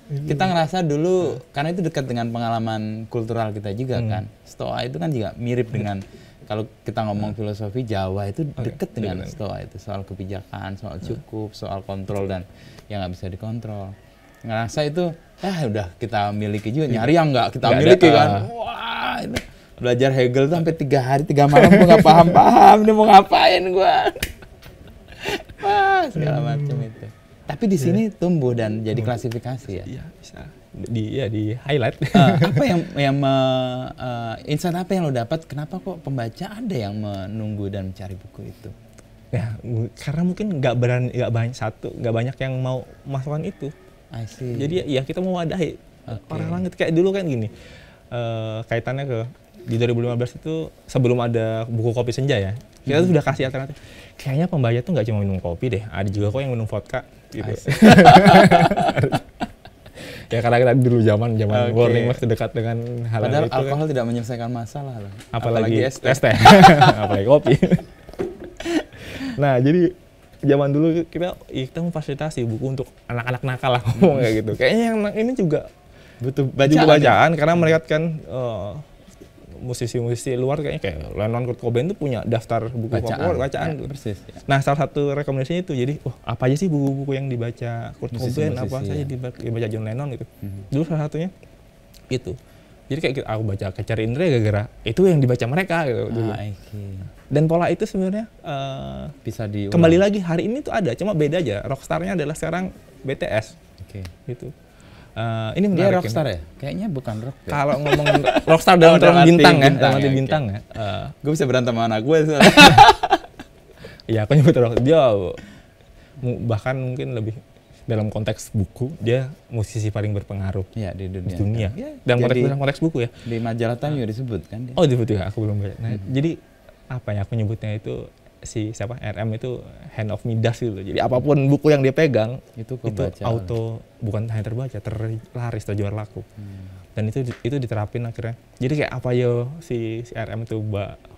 Kita ngerasa dulu karena itu dekat dengan pengalaman kultural kita juga kan. Stoa itu kan juga mirip dengan kalau kita ngomong filosofi Jawa itu dekat dengan Stoa itu, soal kebijakan, soal cukup, soal kontrol dan yang nggak bisa dikontrol. Ngerasa itu udah kita miliki juga, nyari yang nggak kita miliki kan. Wah, itu belajar Hegel tuh sampai 3 hari 3 malam gue nggak paham ini mau ngapain gue. Wah, segala macam itu. Tapi di sini tumbuh dan jadi klasifikasi ya. Iya, bisa. Di highlight. Apa yang insight apa yang lo dapat? Kenapa kok pembaca ada yang menunggu dan mencari buku itu? Ya, karena mungkin nggak banyak yang mau masukkan itu. Jadi ya kita mau wadahi orang-orang itu kayak dulu kan gini, kaitannya ke di 2015 itu sebelum ada buku kopi senja ya, kita tuh udah kasih alternatif. Kayaknya pembaca tuh nggak cuma minum kopi deh, ada juga kok yang minum vodka gitu. Ya karena kita dulu zaman warning masih dekat dengan hal padahal itu. Alkohol tidak menyelesaikan masalah loh. Apalagi es teh. Apalagi kopi. Nah, jadi zaman dulu kita memfasilitasi buku untuk anak-anak nakal lah ngomong kayak gitu. Kayaknya yang ini juga butuh bacaan karena mereka kan musisi-musisi luar kayaknya kayak Lennon, Kurt Cobain tuh punya daftar buku favorit bacaan. Ya, persis. Ya. Nah, salah satu rekomendasinya itu jadi, apa aja sih buku-buku yang dibaca Kurt Cobain, apa saja dibaca John Lennon gitu. Dulu salah satunya itu. Jadi kayak aku baca Kejar Indra gara-gara itu yang dibaca mereka gitu dulu. Dan pola itu sebenarnya bisa diulang. Kembali lagi hari ini tuh ada, cuma beda aja. Rockstar-nya adalah sekarang BTS. Gitu. Ini menarik. Dia rockstar ya? Kayaknya bukan rock ya? Kalau ngomong rockstar dalam bintang ya, dalam bintang ya. Gue bisa berantem sama anak gue. Iya, aku nyebut rock. Dia bahkan mungkin lebih dalam konteks buku, dia musisi paling berpengaruh di dunia. Ya, dalam konteks buku ya. Di majalah Time juga disebut kan dia. Oh, disebut ya, aku belum baca. Nah, jadi apa ya aku nyebutnya itu RM itu hand of Midas gitu. Jadi apapun buku yang dia pegang itu auto bukan hanya terbaca, terlaris, terjual laku. Dan itu diterapin akhirnya. Jadi kayak apa si RM itu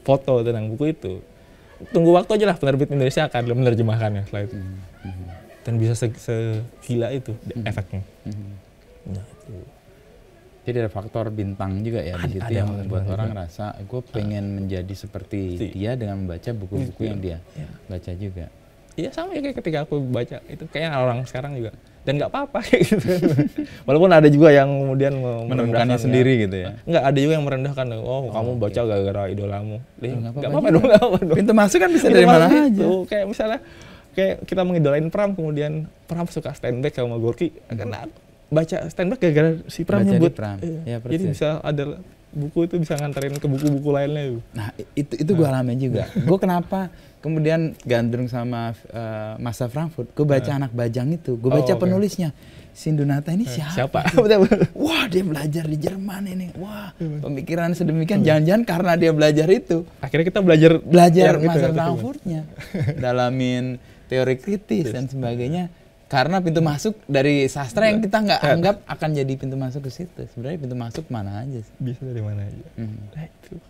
foto tentang buku itu. Tunggu waktu aja lah penerbit Indonesia akan menerjemahkannya setelah itu. Dan bisa segila itu efeknya. Nah, itu. Jadi ada faktor bintang juga ya di situ yang membuat orang rasa gue pengen menjadi seperti dia dengan membaca buku-buku yang dia baca juga. Iya sama ya kayak ketika aku baca itu kayaknya orang sekarang juga dan nggak apa-apa kayak gitu. Walaupun ada juga yang kemudian menemukannya sendiri gitu ya. Nggak, ada juga yang merendahkan. Kamu baca gara-gara idolamu. Nggak apa-apa dong. Pintu masuk kan bisa dari mana aja. Kayak misalnya kayak kita mengidolain Pram, kemudian Pram suka Stand Back sama Gorky karena baca Stand Back gara-gara si Pram nyebut. Ya, jadi bisa ada buku itu bisa nganterin ke buku-buku lainnya. Nah itu gue alamin juga. Gue kenapa kemudian gandrung sama Masa Frankfurt. Gue baca Anak Bajang itu. Gue baca penulisnya. Sindunata ini siapa? Wah, dia belajar di Jerman ini. Wah, pemikiran sedemikian. Jangan-jangan karena dia belajar itu. Akhirnya kita belajar Masa Frankfurtnya. Dalamin teori kritis dan sebagainya. Karena pintu masuk dari sastra yang kita nggak anggap akan jadi pintu masuk ke situ. Sebenarnya pintu masuk mana aja sih? Bisa dari mana aja. Nah, itu.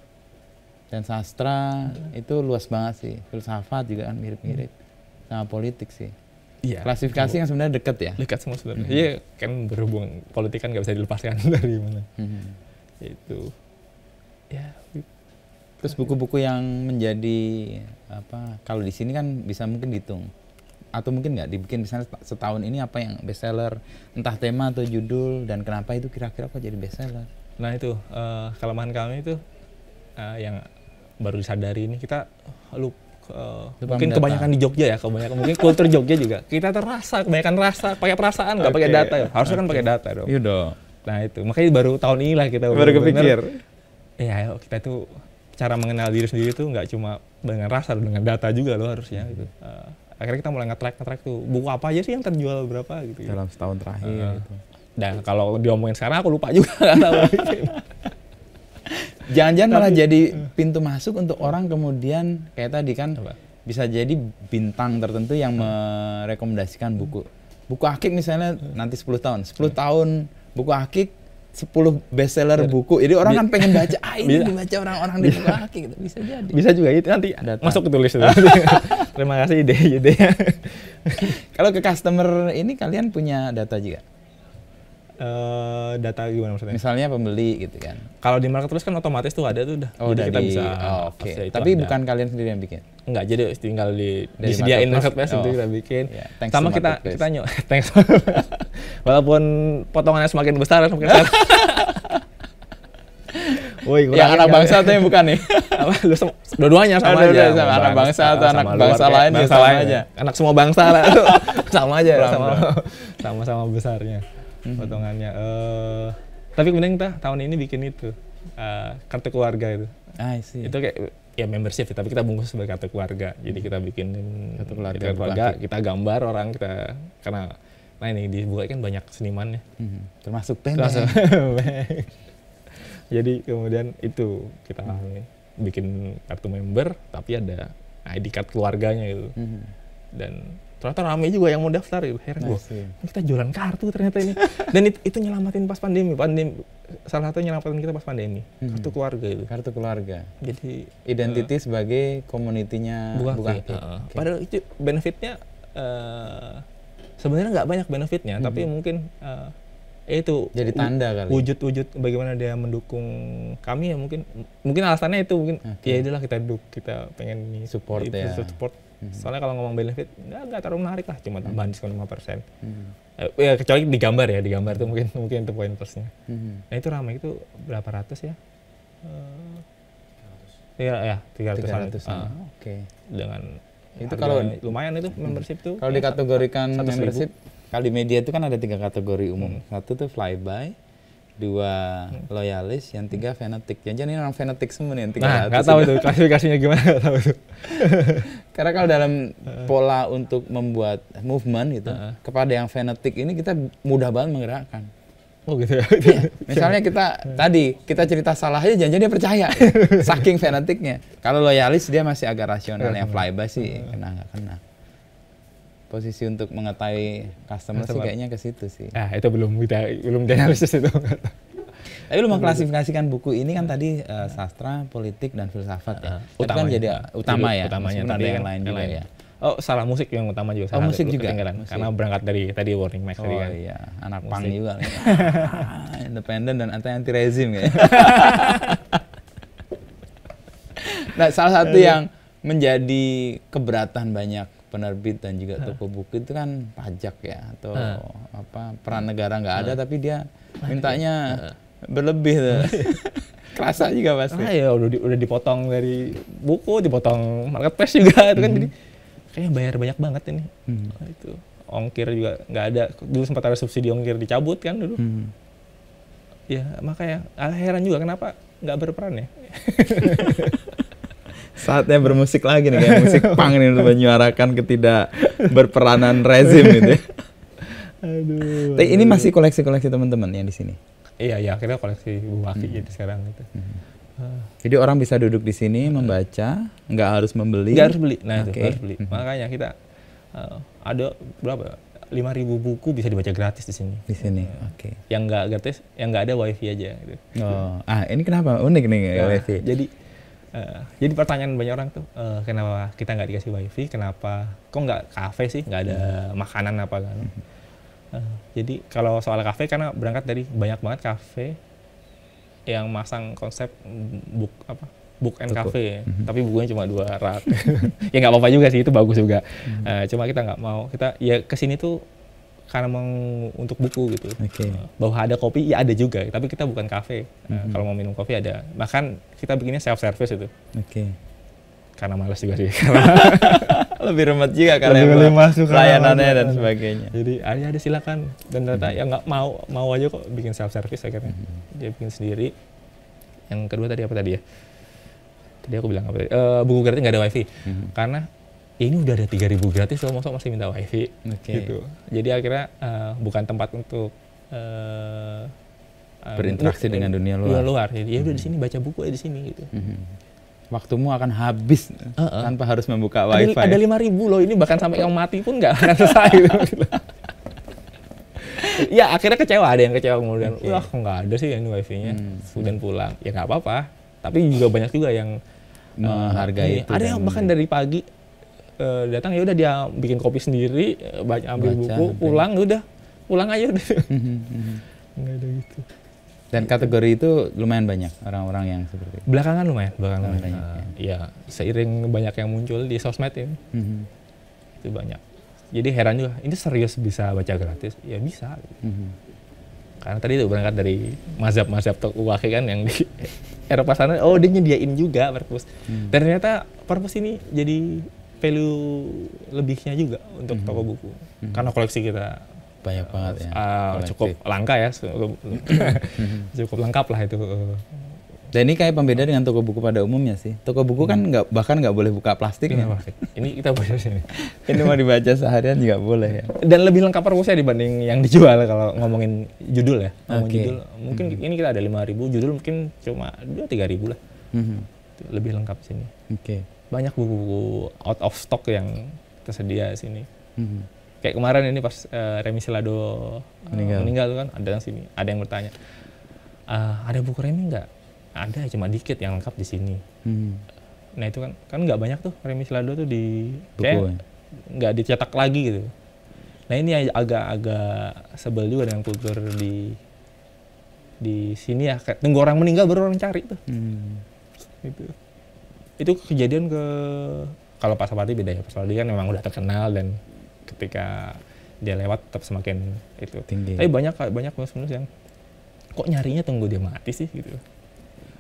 Dan sastra itu luas banget sih. Filsafat juga kan mirip-mirip sama politik sih. Iya. Klasifikasi yang sebenarnya dekat ya. Dekat semua sebenarnya. Iya, kan berhubung politik kan nggak bisa dilepaskan dari mana. Itu. Ya. Terus buku-buku yang menjadi apa? Kalau di sini kan bisa mungkin dihitung. Atau mungkin nggak dibikin misalnya setahun ini apa yang bestseller, entah tema atau judul, dan kenapa itu kira-kira kok jadi bestseller. Nah itu kelemahan kami itu yang baru disadari ini kita mungkin kebanyakan di Jogja ya, mungkin kultur Jogja juga kita terasa kebanyakan rasa pakai perasaan nggak pakai data ya. Harusnya kan pakai data dong. Iya dong. Nah itu makanya baru tahun ini lah kita baru kepikir. Iya, kita tuh cara mengenal diri sendiri tuh nggak cuma dengan rasa, dengan data juga loh harusnya gitu. Akhirnya kita mulai nge-track tuh buku apa aja sih yang terjual berapa gitu dalam setahun terakhir gitu. Dan kalau diomongin sekarang aku lupa juga nggak tahu. Jangan-jangan malah jadi pintu masuk untuk orang kemudian kayak tadi kan bisa jadi bintang tertentu yang merekomendasikan buku Akik misalnya nanti 10 tahun buku Akik 10 bestseller buku. Jadi orang kan pengen baca, ini dibaca orang-orang di buku Akik gitu. Bisa jadi. Bisa juga itu nanti masuk ke tulis itu. Terima kasih ide-ide. Kalau ke customer ini kalian punya data juga? Data gimana maksudnya? Misalnya pembeli gitu kan. Kalau di marketplace kan otomatis tuh ada tuh udah. Jadi kita bisa. Oke. Tapi bukan kalian sendiri yang bikin? Enggak, jadi tinggal disediain marketplace untuk kita bikin. Sama kita thanks. Walaupun potongannya semakin besar semakin besar. Woi, yang anak bangsa tuh yang bukan nih. Dua-duanya sama aja. Anak bangsa atau anak bangsa lain ya sama aja. Anak semua bangsa lah. Sama aja, sama-sama besarnya potongannya. Tapi kemudian kita tahun ini bikin itu kartu keluarga itu. Itu kayak ya membership, tapi kita bungkus sebagai kartu keluarga. Jadi kita bikin kartu keluarga, kita gambar orang kita karena ini dibuka kan banyak senimannya. Termasuk Peng. Jadi kemudian itu kita bikin kartu member, tapi ada ID card keluarganya gitu. Dan ternyata ramai juga yang mau daftar gitu. Heran gue, kita jualan kartu ternyata ini. Dan itu nyelamatin pas pandemi. Salah satu nyelamatin kita pas pandemi. Kartu keluarga itu. Kartu keluarga. Jadi identity sebagai komunitinya bukan. Padahal itu benefitnya sebenarnya nggak banyak benefitnya, tapi mungkin itu jadi tanda kali. Wujud bagaimana dia mendukung kami ya, mungkin alasannya itu mungkin ya itulah kita pengen support ya. Support. Soalnya kalau ngomong benefit nggak terlalu menarik lah, cuma tambahan diskon 5%. Ya kecuali di gambar itu mungkin itu poin plusnya. Nah itu ramai itu berapa ratus ya? Ya 300-an. Oke. Dengan itu kalau lumayan itu membership tuh. Kalau dikategorikan membership, kalau di media itu kan ada 3 kategori umum. 1 tuh flyby, 2 loyalis, yang 3 fanatik. Jangan ini orang fanatik semua nih yang 300. Nah, nggak tahu itu klasifikasinya gimana, nggak tahu itu. Karena kalau dalam pola untuk membuat movement gitu, kepada yang fanatik ini kita mudah banget menggerakkan. Oh gitu ya. Misalnya kita cerita salah aja, jangan dia percaya. Saking fanatiknya. Kalau loyalis dia masih agak rasional, yang flyby sih nggak kena. Posisi untuk mengetahui customer sih kayaknya ke situ sih. Itu belum dianalisis itu. Tapi lu mengklasifikasikan buku ini kan tadi sastra, politik dan filsafat ya. Itu kan jadi utama ya. Utamanya ada yang lain juga ya. Oh, salah, musik yang utama juga. Musik juga. Musik. Karena berangkat dari tadi Warning Max tadi kan. Oh iya, anak punk juga. Independen dan anti rezim ya. Nah, salah satu yang menjadi keberatan banyak penerbit dan juga toko buku itu kan pajak ya, atau peran negara nggak ada tapi dia mintanya berlebih tuh. Kerasa juga pasti. Ya udah dipotong dari buku, dipotong marketplace juga itu kan, jadi kayaknya bayar banyak banget ini. Itu ongkir juga nggak ada. Dulu sempat ada subsidi ongkir dicabut kan dulu. Ya makanya heran juga kenapa nggak berperan ya. Saatnya bermusik lagi nih, kayak musik punk ini untuk menyuarakan ketidak berperanan rezim gitu ya. Tapi ini masih koleksi-koleksi teman-teman yang di sini. Iya, akhirnya koleksi Bu Waki gitu sekarang gitu. Jadi orang bisa duduk di sini membaca, nggak harus membeli. Nggak harus beli. Nah, itu harus beli. Makanya kita ada berapa? 5.000 buku bisa dibaca gratis di sini. Di sini, oke. Yang nggak gratis, yang nggak ada wifi aja. Gitu. Oh, ini kenapa unik nih wifi? Jadi pertanyaan banyak orang tuh, kenapa kita nggak dikasih wifi? Kenapa? Kok nggak kafe sih? Nggak ada makanan apa kan? Jadi kalau soal kafe, karena berangkat dari banyak banget kafe yang masang konsep book and cafe, tapi bukunya cuma 2 rak. Ya nggak apa-apa juga sih, itu bagus juga. Cuma kita nggak mau, kita ya kesini tuh karena mau untuk buku gitu. Bahwa ada kopi, ya ada juga, tapi kita bukan kafe. Kalau mau minum kopi ada, bahkan kita bikinnya self service itu. Karena malas juga sih. Lebih remet juga karena layanannya dan sebagainya. Jadi ada silakan, dan ternyata ya nggak mau aja kok bikin self service akhirnya. Dia bikin sendiri. Yang kedua tadi apa tadi ya? Tadi aku bilang apa? Buku gratis nggak ada wifi. Karena ya ini udah ada 3.000 gratis, loh, masa masih minta wifi gitu. Jadi akhirnya bukan tempat untuk berinteraksi dengan dunia luar. Jadi ya udah di sini baca buku di sini gitu. Waktumu akan habis tanpa harus membuka wifi. Ada 5.000 loh, ini bahkan sampai kamu mati pun nggak akan selesai gitu. Ya akhirnya kecewa, ada yang kecewa kemudian, wah kok nggak ada sih ini wifi-nya, kemudian pulang. Ya nggak apa-apa, tapi juga banyak juga yang menghargai itu. Ada yang bahkan dari pagi datang, ya udah dia bikin kopi sendiri, ambil buku, pulang aja udah. Nggak ada gitu. Dan kategori itu lumayan banyak orang-orang yang seperti itu. Belakangan lumayan. Ya seiring banyak yang muncul di sosmed ini, itu banyak. Jadi heran juga, ini serius bisa baca gratis? Ya bisa. Karena tadi itu berangkat dari mazhab toko Waki kan yang di Eropa sana, dia nyediain juga perpus. Dan ternyata perpus ini jadi value lebihnya juga untuk toko buku. Karena koleksi kita banyak banget ya. Cukup langka ya, cukup lengkap lah itu. Dan ini kayak pembeda dengan toko buku pada umumnya sih. Toko buku kan bahkan nggak boleh buka plastik. Ya. Ini kita baca sini. Ini mau dibaca seharian juga boleh ya. Dan lebih lengkap perpusnya dibanding yang dijual kalau ngomongin judul ya. Judul mungkin ini kita ada 5.000, judul mungkin cuma 2-3 ribu lah. Lebih lengkap sini. Banyak buku-buku out of stock yang tersedia di sini. Kayak kemarin ini pas Remy Selado meninggal kan, ada yang sini, ada yang bertanya, ada buku Remy nggak? Ada, cuma dikit yang lengkap di sini. Nah itu kan nggak banyak tuh Remy Selado tuh di buku, nggak dicetak lagi gitu. Nah ini agak sebel juga dengan kultur di sini ya. Kayak tunggu orang meninggal baru orang cari tuh. Itu kejadian kalau Pak Sapardi beda ya. Pak Sapardi kan memang udah terkenal dan ketika dia lewat tetap semakin itu tinggi. Tapi banyak penulis yang kok nyarinya tunggu dia mati sih gitu.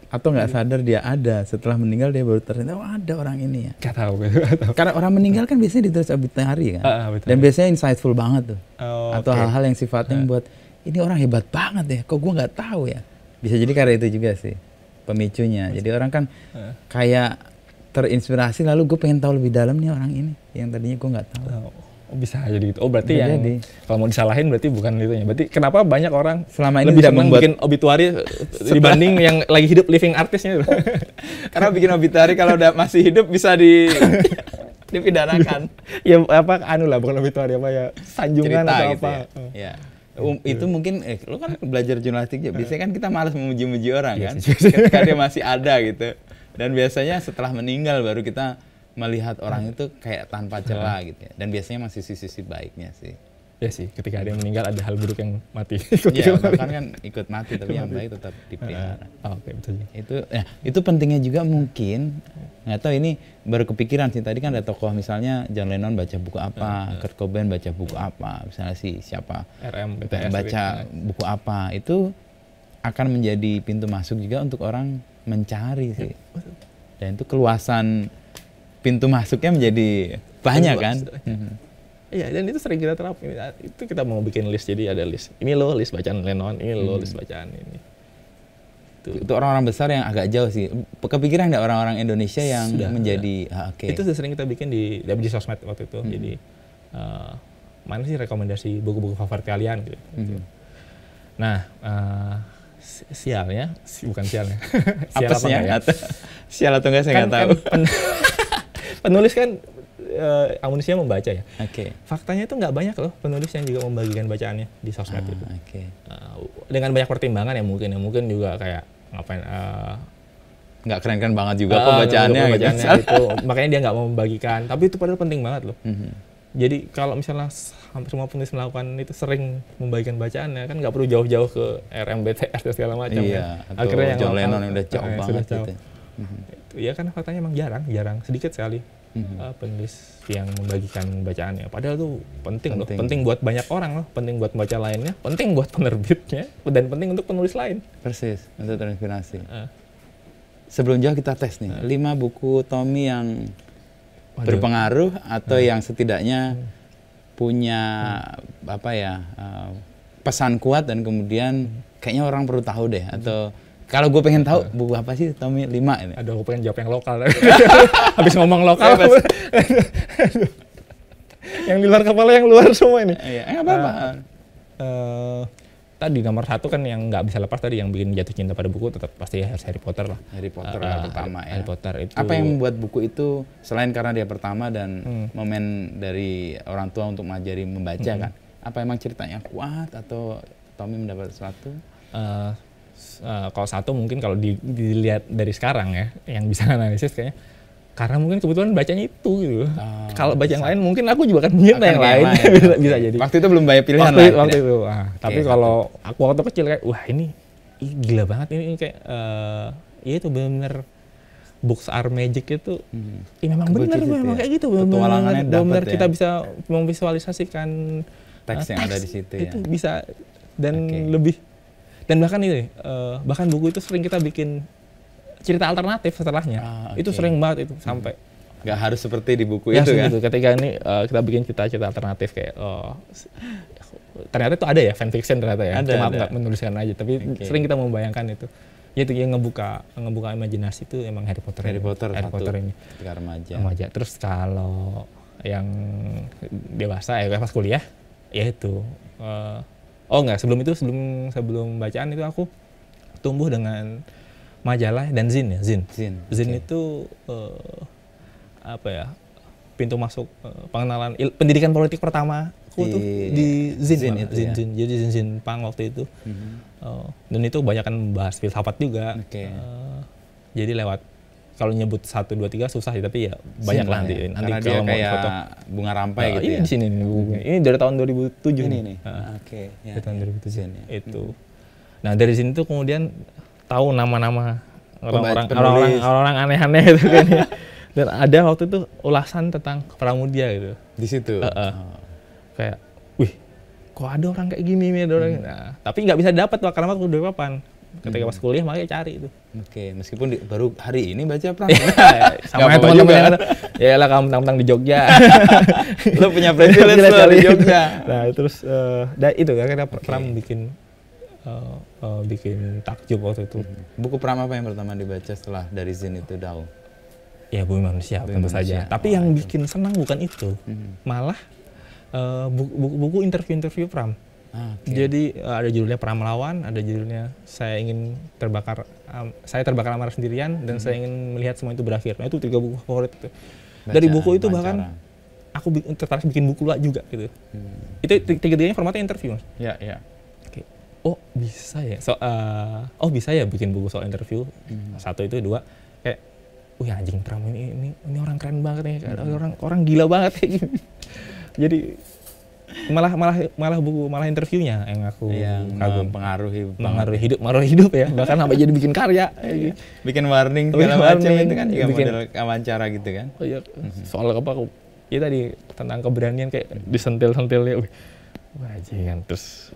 Atau nggak sadar dia ada, setelah meninggal dia baru ternyata ada orang ini ya. Gak tahu. Karena orang meninggal kan biasanya ditulis obituary kan. Dan biasanya insightful banget tuh. Atau hal-hal yang sifatnya buat ini orang hebat banget ya, kok gue nggak tahu ya. Bisa jadi karena itu juga sih pemicunya. Jadi orang kan kayak terinspirasi lalu gue pengen tahu lebih dalam nih orang ini yang tadinya gue nggak tahu. Bisa jadi gitu. Berarti yang kalau mau disalahin berarti bukan itunya. Berarti kenapa banyak orang selama ini lebih senang bikin obituari dibanding yang lagi hidup living artisnya? Karena bikin obituari kalau udah masih hidup bisa dipidanakan. Ya apa lah bukan obituari apa ya sanjungan cerita atau gitu apa. Ya. Itu mungkin lu kan belajar jurnalistik ya. Biasanya kan kita malas memuji-muji orang kan. Ketika dia masih ada gitu. Dan biasanya setelah meninggal baru kita melihat orang itu kayak tanpa celah gitu ya. Dan biasanya masih sisi-sisi baiknya sih. Ya sih, ketika ada yang meninggal ada hal buruk yang mati. Iya, bahkan kan ikut mati tapi yang baik tetap dipelihara. Oke, betul. Itu pentingnya juga mungkin. Nggak tahu ini baru kepikiran sih. Tadi kan ada tokoh misalnya John Lennon baca buku apa, Kurt Cobain baca buku apa, misalnya siapa BTS baca buku apa. Itu akan menjadi pintu masuk juga untuk orang mencari sih. Dan itu keluasan pintu masuknya menjadi banyak kan. Iya, dan itu sering kita terapin. Itu kita mau bikin list, jadi ada list. Ini loh list bacaan Lennon, ini loh list bacaan ini. Itu orang-orang besar yang agak jauh sih. Kepikiran nggak orang-orang Indonesia yang sudah, menjadi Itu sudah sering kita bikin di sosmed waktu itu. Jadi mana sih rekomendasi buku-buku favorit kalian gitu. Nah, sialnya, bukan sialnya. Sial apa enggak? Sial atau enggak saya nggak tahu. Penulis kan manusia membaca ya. Faktanya itu nggak banyak loh penulis yang juga membagikan bacaannya di sosmed itu. Dengan banyak pertimbangan ya mungkin juga kayak ngapain nggak keren-keren banget juga pembacaannya gitu. Makanya dia nggak mau membagikan. Tapi itu padahal penting banget loh. Jadi kalau misalnya hampir semua penulis melakukan itu sering membagikan bacaannya kan nggak perlu jauh-jauh ke RMBTR dan segala macam. Iya. Kan. Akhirnya yang John Lennon yang udah jauh banget gitu. Ya kan faktanya emang jarang sedikit sekali penulis yang membagikan bacaannya. Padahal tuh penting loh, penting buat banyak orang loh, penting buat pembaca lainnya, penting buat penerbitnya, dan penting untuk penulis lain. Persis, untuk terinspirasi. Sebelum jauh kita tes nih, 5 buku Tommy yang berpengaruh atau yang setidaknya punya pesan kuat dan kemudian kayaknya orang perlu tahu deh atau kalau gue pengen tahu buku apa sih Tommy 5 ini. Aduh, gue pengen jawab yang lokal. Habis ngomong lokal. Yang di luar kepala yang luar semua ini. Iya, apa-apa. Tadi nomor 1 kan yang nggak bisa lepas tadi yang bikin jatuh cinta pada buku tetap pasti Harry Potter lah. Harry Potter yang pertama ya. Harry Potter itu. Apa yang membuat buku itu selain karena dia pertama dan momen dari orang tua untuk mengajari membaca kan? Apa emang ceritanya kuat atau Tommy mendapat sesuatu? Kalau satu mungkin kalau dilihat dari sekarang ya, yang bisa analisis kayaknya karena mungkin kebetulan bacanya itu gitu. Kalau baca yang lain mungkin aku juga akan minta yang lain. bisa jadi. Waktu itu belum banyak pilihan lain. Waktu itu. Tapi kalau aku waktu kecil kayak wah ini gila banget ini kayak ya itu benar books are magic itu. Memang benar memang kayak gitu. Benar kita bisa memvisualisasikan teks yang ada di situ ya. Itu bisa dan lebih. Dan bahkan ini, bahkan buku itu sering kita bikin cerita alternatif setelahnya. Itu sering banget itu sampai. Nggak harus seperti di buku itu kan? Ketika ini kita bikin cerita alternatif kayak, ternyata itu ada ya fanfiction ternyata ya. Cuma aku nggak menuliskan aja, tapi sering kita membayangkan itu. Ya itu yang ngebuka imajinasi itu emang Harry Potter ini ketika remaja. Terus kalau yang dewasa ya pas kuliah ya itu sebelum bacaan itu aku tumbuh dengan majalah dan zin Okay. itu apa ya, pintu masuk pengenalan pendidikan politik pertama aku tuh di zin. Jadi zin pang waktu itu. Dan itu kebanyakan bahas filsafat juga. Jadi lewat, kalau nyebut 1, 2, 3 susah sih, tapi ya banyak lah nanti karena kalau mau kayak foto bunga rampai gitu ini ya. di sini nih bukunya. Ini dari tahun 2007 ini nih. Dari tahun 2007 itu. Nah dari sini tuh kemudian tahu nama-nama orang-orang aneh-aneh gitu kan ya. Dan ada waktu itu ulasan tentang Pramudia gitu. Di situ. Kayak, wih, kok ada orang kayak gini nih, ada orang. Nah, tapi nggak bisa dapat karena waktu udah papan. Ketika pas kuliah makanya cari itu. Meskipun baru hari ini baca Pram. Sama teman-teman yang ada. Ya lah kamu mentang-mentang di Jogja. Lo punya privilege lo di Jogja. Nah, terus itu karena Pram bikin takjub waktu itu. Buku Pram apa yang pertama dibaca setelah dari Zin itu Dao? Ya Bumi Manusia tentu saja. Tapi yang bikin senang bukan itu. Malah buku interview Pram. Jadi ada judulnya Pram Melawan, ada judulnya Saya Terbakar Amarah Sendirian, dan Saya Ingin Melihat Semua Itu Berakhir. Nah itu 3 buku favorit itu. Dari buku itu bahkan aku tertarik bikin buku lah juga gitu. Itu 3-tiganya formatnya interview. Ya. Oh bisa ya, bisa ya bikin buku soal interview. 1 itu, 2 kayak, wih anjing Pram ini orang keren banget nih, orang gila banget kayak gini. Jadi malah interviewnya yang aku kagum, mengaruhi hidup ya, bahkan sampai jadi bikin karya. Bikin warning segala macam itu kan juga model wawancara gitu kan. Oh iya, soal apa aku? Ya tadi tentang keberanian kayak disentil-sentilnya. Wah anjing. Terus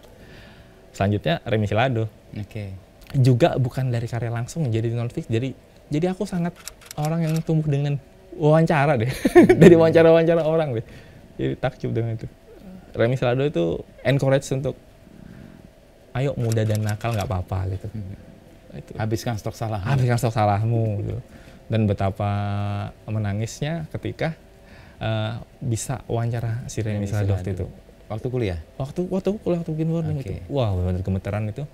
selanjutnya Remi Silado. Juga bukan dari karya langsung, jadi non-fiction. Jadi aku sangat orang yang tumbuh dengan wawancara deh. Dari wawancara orang deh. Jadi takjub dengan itu. Remi Silado itu encourage untuk ayo muda dan nakal nggak apa-apa gitu. Habiskan stok salahmu gitu. Dan betapa menangisnya ketika bisa wawancara si Remi Silado itu. Waktu kuliah? Waktu kuliah, waktu bikin warning itu. Wah, benar gemeteran itu.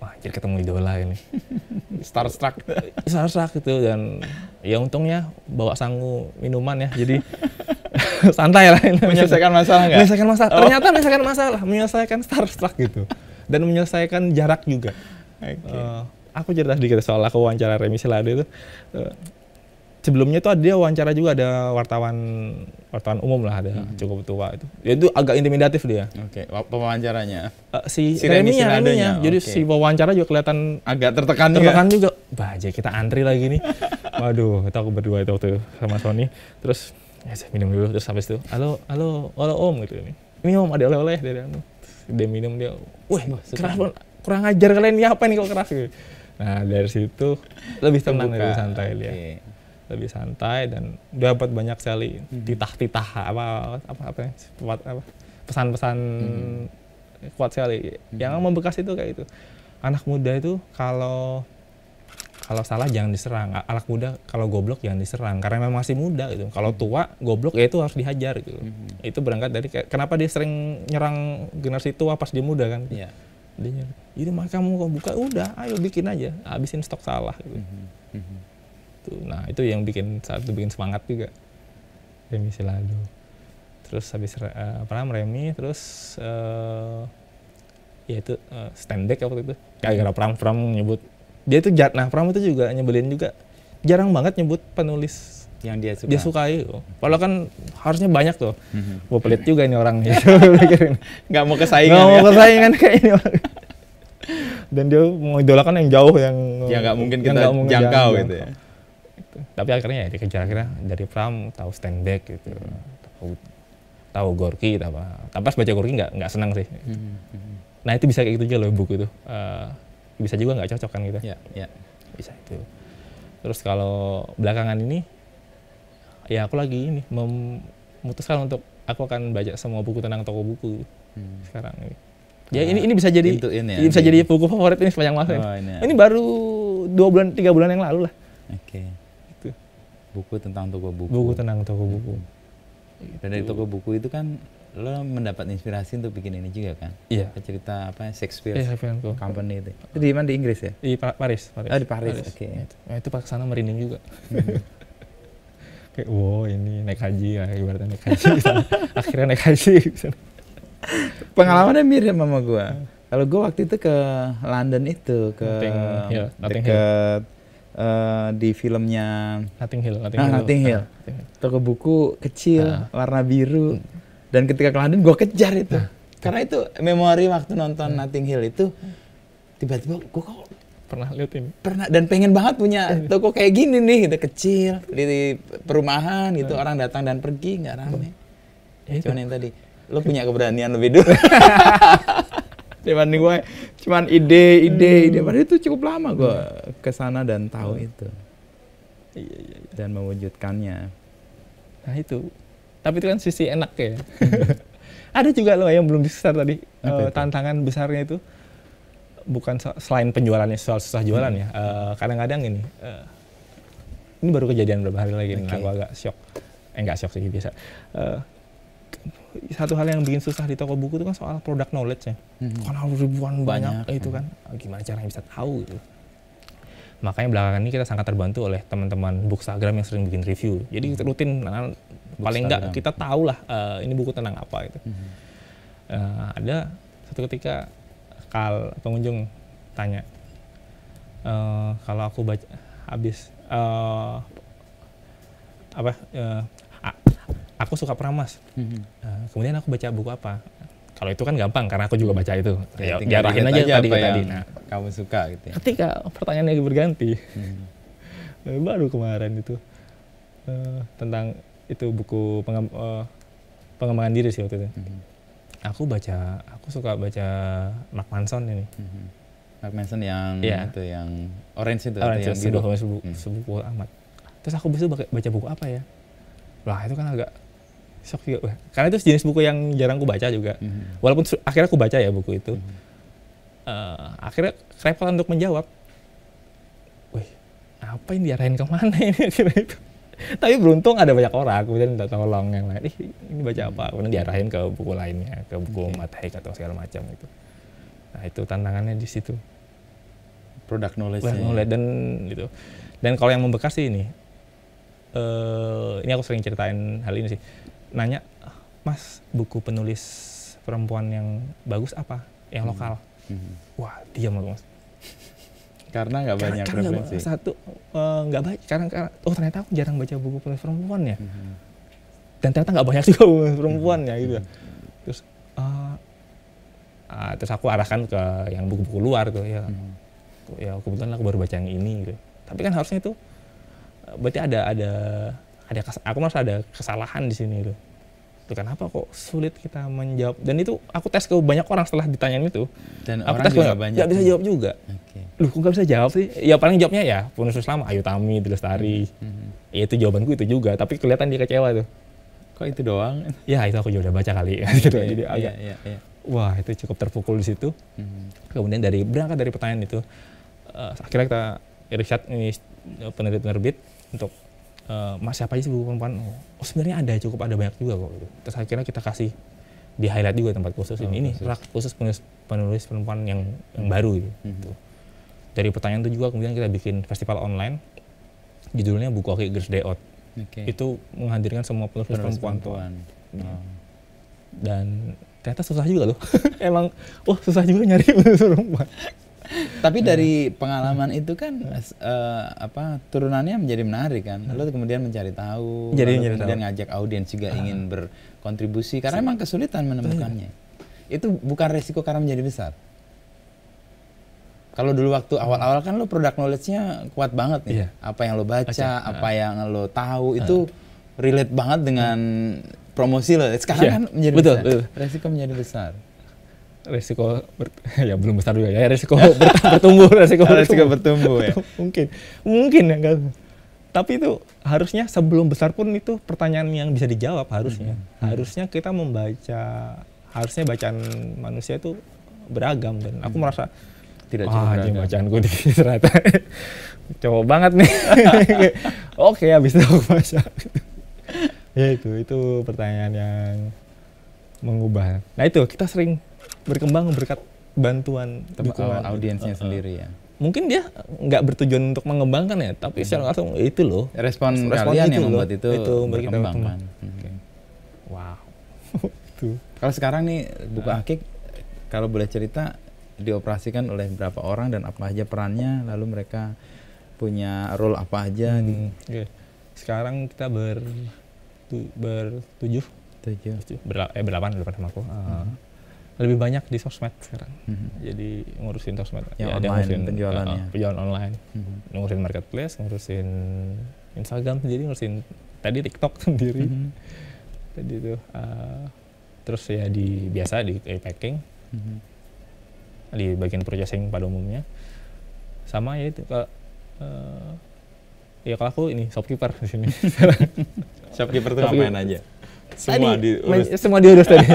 Wah, jadi ketemu idola ini. Starstruck itu, dan ya untungnya bawa sangu minuman ya. Jadi santai lah. Menyelesaikan masalah nggak? Ternyata menyelesaikan masalah, menyelesaikan starstruck gitu. Dan menyelesaikan jarak juga. Aku cerita sedikit soal aku wawancara Remi Silado itu. Sebelumnya tuh dia wawancara juga, ada wartawan umum lah, ada cukup tua itu. Ya itu agak intimidatif dia. Pewawancaranya. Si Remi-nya. Jadi si wawancara juga kelihatan agak tertekan juga. Baja kita antri lagi nih. Waduh, itu aku berdua itu waktu sama Sony. Terus ya saya minum dulu, terus habis itu halo om gitu nih. Ini om ada oleh-oleh dari anu. Dia minum, dia, wih keras banget, kurang ajar kalian, ini apa nih kok keras gitu. Nah dari situ lebih tenang, lebih santai dia. Lebih santai dan dapat banyak sekali titah-titah pesan-pesan kuat sekali. Yang membekas itu kayak itu. Anak muda itu kalau salah jangan diserang. Anak muda kalau goblok jangan diserang karena memang masih muda gitu. Kalau tua goblok ya itu harus dihajar gitu. Itu berangkat dari kenapa dia sering nyerang generasi tua pas dia muda kan. Dia itu mah kamu kok buka, udah ayo bikin aja, habisin stok salah gitu. Nah itu yang bikin semangat juga Remi Silado. Terus habis Remi, terus ya itu stand back waktu itu gara-gara Pram nyebut dia itu Pram itu juga nyebelin juga, jarang banget nyebut penulis yang dia sukai. Padahal kan harusnya banyak tuh. Gue pelit juga ini orang gitu. Nggak mau kesaingan kayak ini orang. Dan dia mengidolakan yang jauh, yang nggak mungkin kita jangkau gitu ya. Tapi akhirnya ya dikejar, dari Pram tahu stand back gitu, tahu Gorky, tapi pas baca Gorky nggak senang sih. Nah itu bisa kayak gitu juga loh buku itu, bisa juga nggak cocok kan gitu. Bisa itu. Terus kalau belakangan ini ya aku lagi memutuskan untuk aku akan baca semua buku tentang toko buku sekarang ini. Ya ini bisa jadi bisa jadi buku favorit ini sepanjang masa. Ini baru 3 bulan yang lalu lah. Oke. Itu buku tentang toko buku. Buku tentang toko buku. Dan dari toko buku itu kan lo mendapat inspirasi untuk bikin ini juga kan? Iya. Cerita apa Shakespeare Company itu. Itu di mana, di Inggris ya? Di Paris. Oh, di Paris. Oke. Nah, itu pas kesana merinding juga. Kayak wow, ini naik haji ya, ibaratnya naik haji. Akhirnya naik haji. Pengalamannya mirip sama gua. Kalau gua waktu itu ke London itu ke dekat di filmnya Notting Hill. Toko buku kecil warna biru. Dan ketika ke London gue kejar itu. Karena itu memori waktu nonton Notting Hill itu tiba-tiba gue kok pernah lihat ini. Pernah, dan pengen banget punya toko kayak gini nih gitu, kecil di perumahan gitu, orang datang dan pergi nggak rame. Cuman yang tadi lo punya keberanian lebih dulu. Dibanding gue cuman ide. Padahal itu cukup lama gue kesana dan tahu itu. Iya. Dan mewujudkannya. Nah itu. Tapi itu kan sisi enak ya. Ada juga loh yang belum di-share tadi. Tantangan besarnya itu bukan selain penjualannya, soal susah jualan ya. Kadang-kadang ini baru kejadian beberapa hari lagi. Aku agak shock. Enggak shock sih, biasa. Satu hal yang bikin susah di toko buku itu kan soal product knowledge-nya. Karena ribuan banyak itu kan. Gimana caranya bisa tahu gitu. Makanya belakangan ini kita sangat terbantu oleh teman-teman Bookstagram yang sering bikin review. Jadi rutin, paling enggak kita tahu lah ini buku tentang apa gitu. Ada satu ketika pengunjung tanya, kalau aku baca habis aku suka Pramas. Kemudian aku baca buku apa? Kalau itu kan gampang karena aku juga baca itu. Ya, diarahin aja tadi. Nah, kamu suka gitu ya. Ketika pertanyaannya berganti, baru kemarin itu tentang itu buku pengembangan diri sih waktu itu. Aku suka baca Mark Manson ini. Mark Manson yang itu yang orange itu, yang biru. Sebuku amat. Terus aku bisa baca buku apa ya? Lah itu kan agak shock juga. Karena itu jenis buku yang jarang aku baca juga. Walaupun akhirnya aku baca ya buku itu. Akhirnya repot untuk menjawab. Wih, apa yang diarahin kemana ini akhirnya itu. Tapi beruntung ada banyak orang, kemudian minta tolong yang lain. Ini baca apa? Kemudian diarahin ke buku lainnya, ke buku Mathai atau segala macam itu. Nah itu tantangannya di situ. Product knowledge. Dan gitu. Dan kalau yang membekas sih ini aku sering ceritain hal ini sih. Nanya, Mas, buku penulis perempuan yang bagus apa? Yang lokal. Wah, diam loh Mas. Karena nggak banyak referensi. Nggak banyak. Karena ternyata aku jarang baca buku penulis perempuan ya. Dan ternyata nggak banyak juga buku perempuan ya gitu. Terus aku arahkan ke yang buku-buku luar tuh ya. Ya kebetulan aku baru baca yang ini gitu. Tapi kan harusnya itu berarti aku merasa ada kesalahan di sini itu. Kenapa kok sulit kita menjawab? Dan itu aku tes ke banyak orang setelah ditanyain itu. Dan aku orang tes juga banyak. Gak bisa jawab juga. Loh, kok gak bisa jawab sih? Ya paling jawabnya ya penulis Islam Ayu Tami, Lestari. Ya itu jawabanku itu juga. Tapi kelihatan dia kecewa tuh. Kok itu doang? Ya itu aku juga udah baca kali. Gitu. Jadi agak. Wah itu cukup terpukul di situ. Kemudian berangkat dari pertanyaan itu, akhirnya kita riset ini penerbit untuk Mas siapa aja sih buku perempuan? Oh sebenarnya cukup ada banyak juga kok. Terus akhirnya kita kasih di highlight juga tempat khusus ini rak khusus penulis perempuan yang baru gitu. Dari pertanyaan itu juga kemudian kita bikin festival online, judulnya Buku Oke Girls Day Out. Itu menghadirkan semua penulis perempuan. Dan ternyata susah juga loh. Emang susah juga nyari penulis perempuan. Tapi dari pengalaman itu kan turunannya menjadi menarik kan. Lalu kemudian mencari tahu, kemudian ngajak audiens juga ingin berkontribusi karena memang kesulitan menemukannya. Itu bukan resiko karena menjadi besar. Kalau dulu waktu awal-awal kan lo product knowledge-nya kuat banget nih. Apa yang lo baca, apa yang lo tahu itu relate banget dengan promosi lo. Sekarang kan menjadi besar. Resiko menjadi besar. Resiko ya belum besar juga ya, resiko bertumbuh ya. Mungkin ya enggak. Tapi itu harusnya sebelum besar pun itu pertanyaan yang bisa dijawab harusnya. Harusnya kita harusnya bacaan manusia itu beragam dan aku merasa tidak cuma beragam. Bacaanku ternyata cowok banget nih. Oke, habis itu aku baca. Ya itu pertanyaan yang mengubah. Nah itu kita sering berkembang berkat bantuan dukungan audiensnya sendiri ya. Mungkin dia nggak bertujuan untuk mengembangkan ya, tapi secara langsung itu loh. Respon kalian yang membuat itu berkembang kan. Wow. Kalau sekarang nih buku Akik, kalau boleh cerita dioperasikan oleh berapa orang dan apa aja perannya, lalu mereka punya role apa aja nih? Okay. Sekarang kita bertujuh, berdelapan sama aku. Lebih banyak di sosmed sekarang. Jadi ngurusin sosmed. Yang online, ngurusin penjualannya. Penjualan online. Ngurusin marketplace, ngurusin Instagram sendiri, ngurusin tadi TikTok sendiri. Tadi itu terus ya biasa di packing. Di bagian purchasing pada umumnya. Sama ya itu kalau ya kalau aku ini shopkeeper di sini. Shopkeeper tuh ngapain aja? Semua diurus tadi.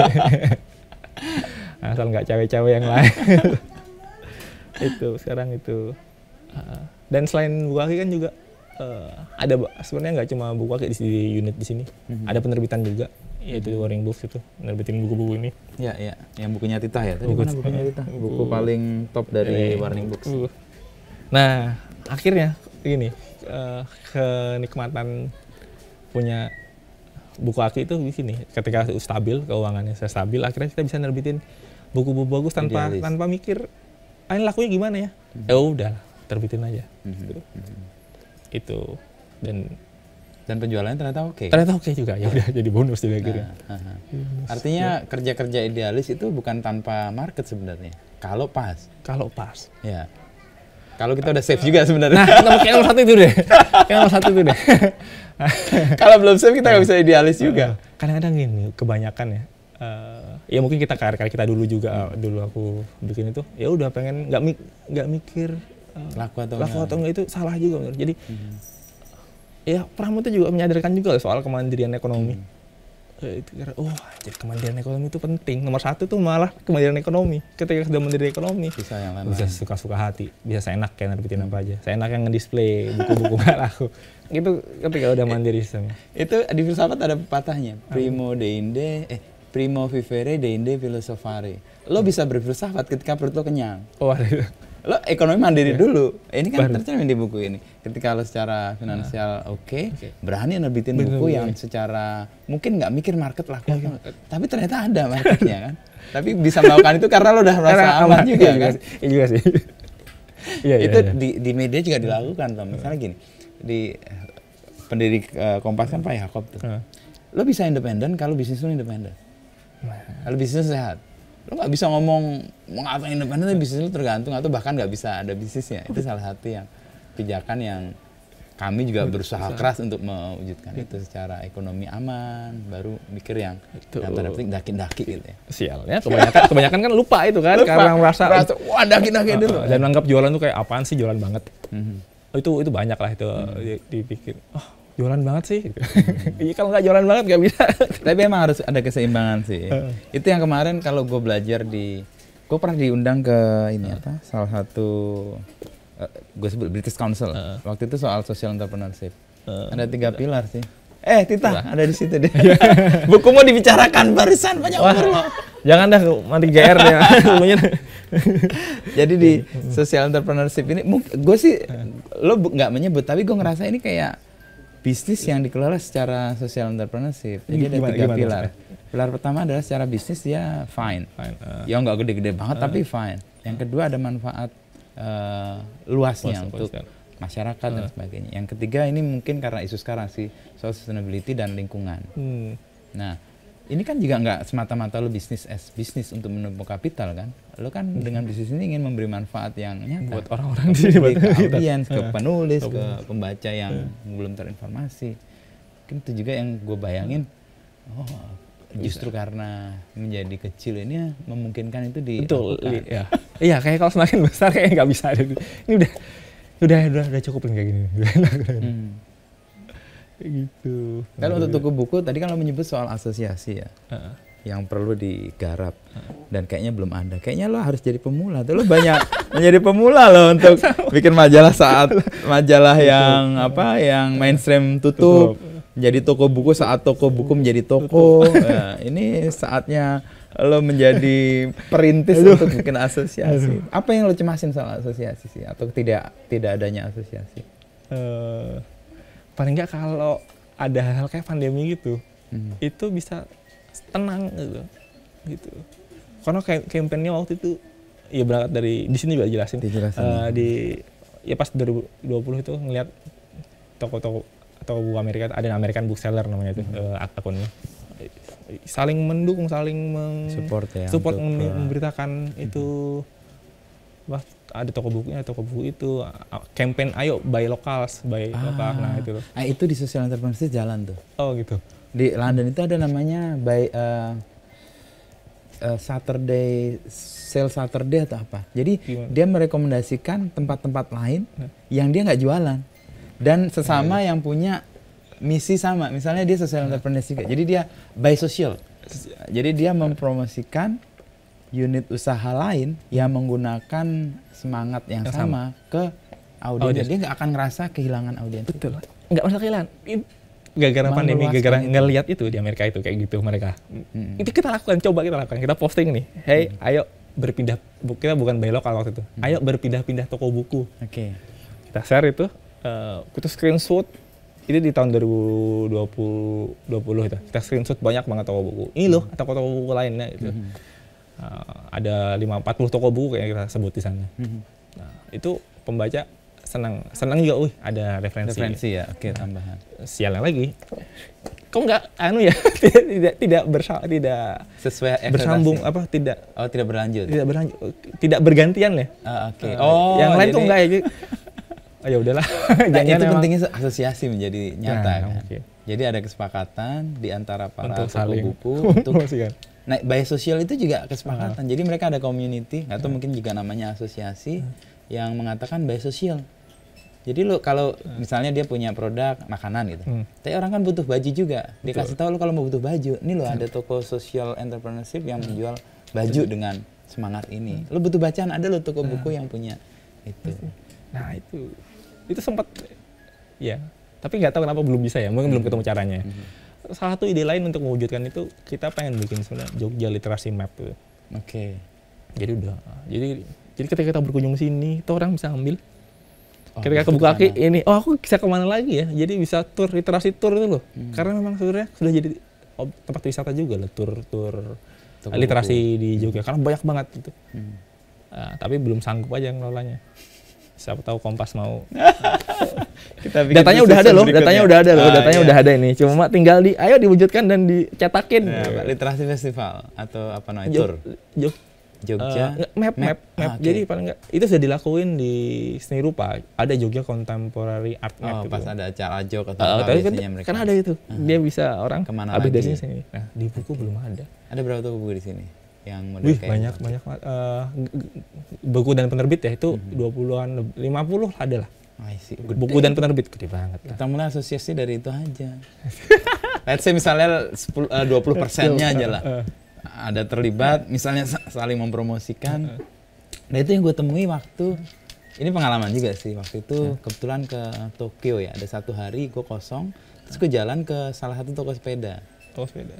Asal nggak cawe-cawe yang lain. Itu sekarang itu. Dan selain buku Akik kan juga ada sebenarnya nggak cuma buku Akik di unit di sini. Ada penerbitan juga, yaitu Warning Books itu nerbitin buku-buku ini. Ya, yang bukunya Titah ya. Tadi mana bukunya Titah? Buku paling top dari Warning Books. Nah, akhirnya gini, kenikmatan punya buku Akik itu di sini. Ketika stabil, keuangannya saya stabil, akhirnya kita bisa nerbitin buku-buku bagus tanpa mikir, ini lakunya gimana ya? Ya udah, terbitin aja. Itu dan penjualannya ternyata oke. Ternyata oke juga, ya udah jadi bonus juga akhirnya. Artinya kerja-kerja idealis itu bukan tanpa market sebenarnya. Kalau pas. Ya. Kalau kita udah save juga sebenarnya. Nah, kayak nomor satu itu deh. Kalau belum save kita nggak bisa idealis juga. Kadang-kadang gini, kebanyakan ya. Ya mungkin kita kita dulu juga, dulu aku bikin itu, ya udah pengen nggak mikir laku atau enggak itu salah juga bener. Jadi ya Pram itu juga menyadarkan juga soal kemandirian ekonomi. Itu karena jadi kemandirian ekonomi itu penting. Nomor satu tuh malah kemandirian ekonomi. Ketika sudah mandiri ekonomi, bisa yang lain. Bisa suka-suka hati, bisa seenak kayak nerbitin apa aja. Seenak yang ngedisplay buku-buku nggak laku. Itu ketika udah mandiri sistemnya. Itu di filsafat ada pepatahnya. Primo vivere deinde filosofare. Lo bisa berfilsafat ketika perut lo kenyang. Lo ekonomi mandiri dulu. Ini kan tercermin di buku ini. Ketika lo secara finansial oke, berani nerbitin buku yang secara mungkin nggak mikir market laku. Tapi ternyata ada marketnya kan. Tapi bisa melakukan itu karena lo udah merasa aman juga kan. Iya juga sih. Itu di media juga dilakukan. Misalnya gini, di pendiri Kompas kan Pak Yakob tuh. Lo bisa independen kalau bisnis lo independen. Kalau bisnis sehat, lo nggak bisa ngomong mau ngapain independen, tapi bisnis lo tergantung atau bahkan nggak bisa ada bisnisnya. Itu salah satu yang pijakan yang kami juga berusaha keras untuk mewujudkan itu secara ekonomi aman, baru mikir yang tanda petik daki-daki gitu ya. Sialnya kebanyakan kan lupa itu kan, karena merasa wah daki-daki dulu dan anggap jualan tuh kayak apaan sih, jualan banget. Itu banyak lah itu dipikir. Jualan banget sih. Iya kalau nggak jualan banget nggak bisa. Tapi emang harus ada keseimbangan sih. Itu yang kemarin kalau gue belajar gue pernah diundang ke salah satu gue sebut British Council. Waktu itu soal social entrepreneurship. Ada 3 pilar sih. Titah ada di situ deh. Buku mau dibicarakan barisan banyak umur lo. Jangan dah nanti GR ya. Jadi di social entrepreneurship ini gue sih lo nggak menyebut, tapi gue ngerasa ini kayak bisnis yang dikelola secara social entrepreneurship. Jadi ada 3 pilar. Pilar pertama adalah secara bisnis dia fine. Ya nggak gede-gede banget tapi fine. Yang kedua ada manfaat luasnya untuk masyarakat dan sebagainya. Yang ketiga ini mungkin karena isu sekarang sih soal sustainability dan lingkungan. Nah ini kan juga nggak semata-mata lo bisnis untuk menumpuk kapital kan. Lo kan dengan bisnis ini ingin memberi manfaat yang nyata buat orang-orang ke audiens, ke penulis, ke pembaca yang belum terinformasi. Mungkin itu juga yang gue bayangin. Justru karena menjadi kecil ini memungkinkan itu dilakukan. Iya, kayak kalau semakin besar kayaknya nggak bisa. Ini udah cukup kayak gini. Gitu. Kalau untuk toko buku tadi kan lo menyebut soal asosiasi ya. yang perlu digarap dan kayaknya belum ada. Kayaknya lo harus jadi pemula tuh, lo banyak menjadi pemula lo untuk bikin majalah saat majalah yang apa yang mainstream tutup, jadi toko buku saat toko buku menjadi toko. Nah, ini saatnya lo menjadi perintis untuk bikin asosiasi. Apa yang lo cemasin soal asosiasi sih, atau tidak adanya asosiasi? Paling nggak kalau ada hal-hal kayak pandemi gitu, itu bisa tenang gitu. Karena kampanye waktu itu ya berangkat dari di sini juga dijelasin. Ya pas 2020 itu ngeliat toko-toko atau buku Amerika, ada American bookseller namanya itu akunnya, saling mendukung, saling support memberitakan itu. Ada toko bukunya, toko buku itu campaign ayo buy locals, lokal. Nah itu loh. Itu di social entrepreneurship jalan tuh. Oh gitu. Di London itu ada namanya buy Saturday sale Saturday atau apa. Jadi dia merekomendasikan tempat-tempat lain yang dia nggak jualan dan sesama yang punya misi sama. Misalnya dia social entrepreneurship, jadi dia buy social. Jadi dia mempromosikan unit usaha lain yang menggunakan semangat yang sama ke audiens. Dia nggak akan ngerasa kehilangan audiens. Betul. Nggak masalah kehilangan. Gara-gara pandemi, gara-gara ngelihat itu di Amerika itu kayak gitu mereka. Itu kita lakukan, kita posting nih. Hey, ayo berpindah. Kita bukan buy lokal waktu itu. Ayo berpindah-pindah toko buku. Kita share itu. Kita screenshot. Itu di tahun 2020 itu. Kita screenshot banyak banget toko buku. Ini loh toko-toko buku lainnya gitu. Ada 40 toko buku kayak kita sebut di sana. Nah, itu pembaca senang juga, ada referensi ya. Oke, tambahan. Sialnya lagi, kok nggak tidak sesuai bersambung tidak berlanjut, tidak bergantian ya. Yang lain tuh enggak ya. Ya udahlah. Itu pentingnya asosiasi menjadi nyata kan. Jadi ada kesepakatan di antara para toko buku untuk buy sosial itu juga kesepakatan. Jadi mereka ada community atau mungkin juga namanya asosiasi yang mengatakan buy sosial. Jadi lo kalau misalnya dia punya produk makanan gitu, tapi orang kan butuh baju juga. Dia kasih tahu lo kalau mau butuh baju, ini lo ada toko social entrepreneurship yang menjual baju dengan semangat ini. Lo butuh bacaan, ada lo toko buku yang punya itu. Nah itu sempat ya, tapi nggak tahu kenapa belum bisa ya, mungkin belum ketemu caranya. Salah satu ide lain untuk mewujudkan itu, kita pengen bikin sebenarnya Jogja Literasi Map tuh. Jadi ketika kita berkunjung sini, itu orang bisa ngambil. Ketika kebuka kaki ini, aku bisa kemana lagi ya? Jadi bisa literasi tour itu loh. Karena memang sebenarnya sudah jadi tempat wisata juga loh, tur literasi di Jogja. Karena banyak banget itu. Tapi belum sanggup aja ngelolanya. Siapa tahu Kompas mau. Datanya udah ada ini. Cuma tinggal ayo diwujudkan dan dicetakin. Literasi festival atau apa namanya tour? Jogja map. Jadi paling enggak itu sudah dilakuin di seni rupa. Ada Jogja Contemporary Art Map. Pas ada acara Jog atau apa biasanya mereka. Kan ada itu. Dia bisa orang kemana habis lagi? Dari sini. Nah, di buku belum ada. Ada berapa toko buku di sini? Yang model banyak. Buku dan penerbit ya itu 20-an, 50 ada lah. Buku dan penerbit gede banget. Kita mulai asosiasi dari itu aja. Let's say misalnya 20%-nya aja lah. Ada terlibat, misalnya saling mempromosikan. Nah itu yang gue temui waktu, ini pengalaman juga sih, waktu itu kebetulan ke Tokyo ya, ada satu hari gue kosong, terus gue jalan ke salah satu toko sepeda.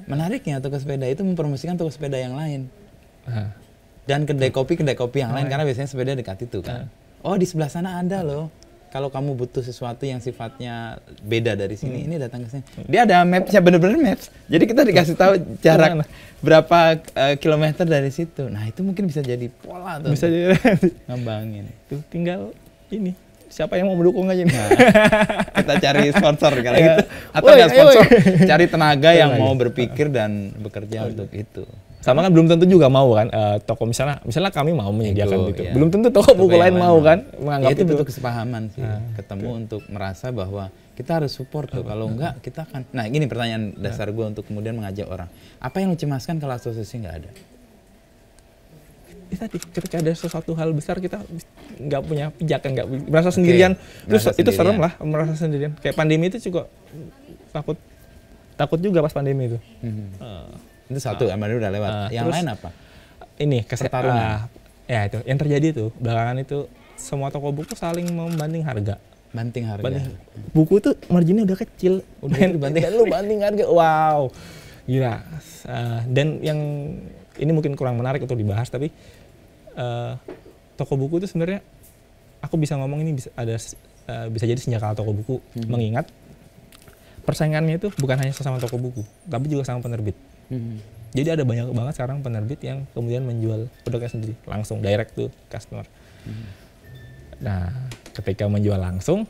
Menariknya toko sepeda itu mempromosikan toko sepeda yang lain. Dan kedai kopi yang lain, karena biasanya sepeda dekat itu kan. Oh di sebelah sana ada loh. Kalau kamu butuh sesuatu yang sifatnya beda dari sini, ini datang ke sini. Dia ada mapsnya, bener-bener maps. Jadi kita dikasih tahu jarak berapa kilometer dari situ. Nah itu mungkin bisa jadi pola tuh. Bisa jadi ngembangin. Tuh tinggal ini. Siapa yang mau mendukung aja nih? Nah, kita cari sponsor kalau gitu. Atau nggak sponsor, cari tenaga yang mau berpikir dan bekerja untuk itu. Sama kan belum tentu juga mau kan toko misalnya kami mau menyediakan gitu. Belum tentu toko buku lain mau kan menganggap itu bentuk kesepahaman sih. Ketemu untuk merasa bahwa kita harus support tuh. Kalau enggak kita akan. Nah, gini pertanyaan dasar gue untuk kemudian mengajak orang. Apa yang lo cemaskan kalau asosiasi nggak ada? Tadi ketika ada sesuatu hal besar kita nggak punya pijakan, nggak merasa sendirian. Itu serem lah merasa sendirian. Kayak pandemi itu juga takut juga pas pandemi itu. Itu satu, Armada udah lewat. Yang lain apa? Ini pertarungan. Ya itu, yang terjadi itu belakangan itu semua toko buku saling membanding harga. Banting harga. Buku tuh marginnya udah kecil, dan lu banding harga, wow, gila. Dan yang ini mungkin kurang menarik untuk dibahas, tapi toko buku itu sebenarnya aku bisa ngomong ini bisa jadi senjata toko buku, mengingat persaingannya itu bukan hanya sesama toko buku, tapi juga sama penerbit. Jadi ada banyak banget sekarang penerbit yang kemudian menjual produknya sendiri langsung direct to customer. Nah, ketika menjual langsung,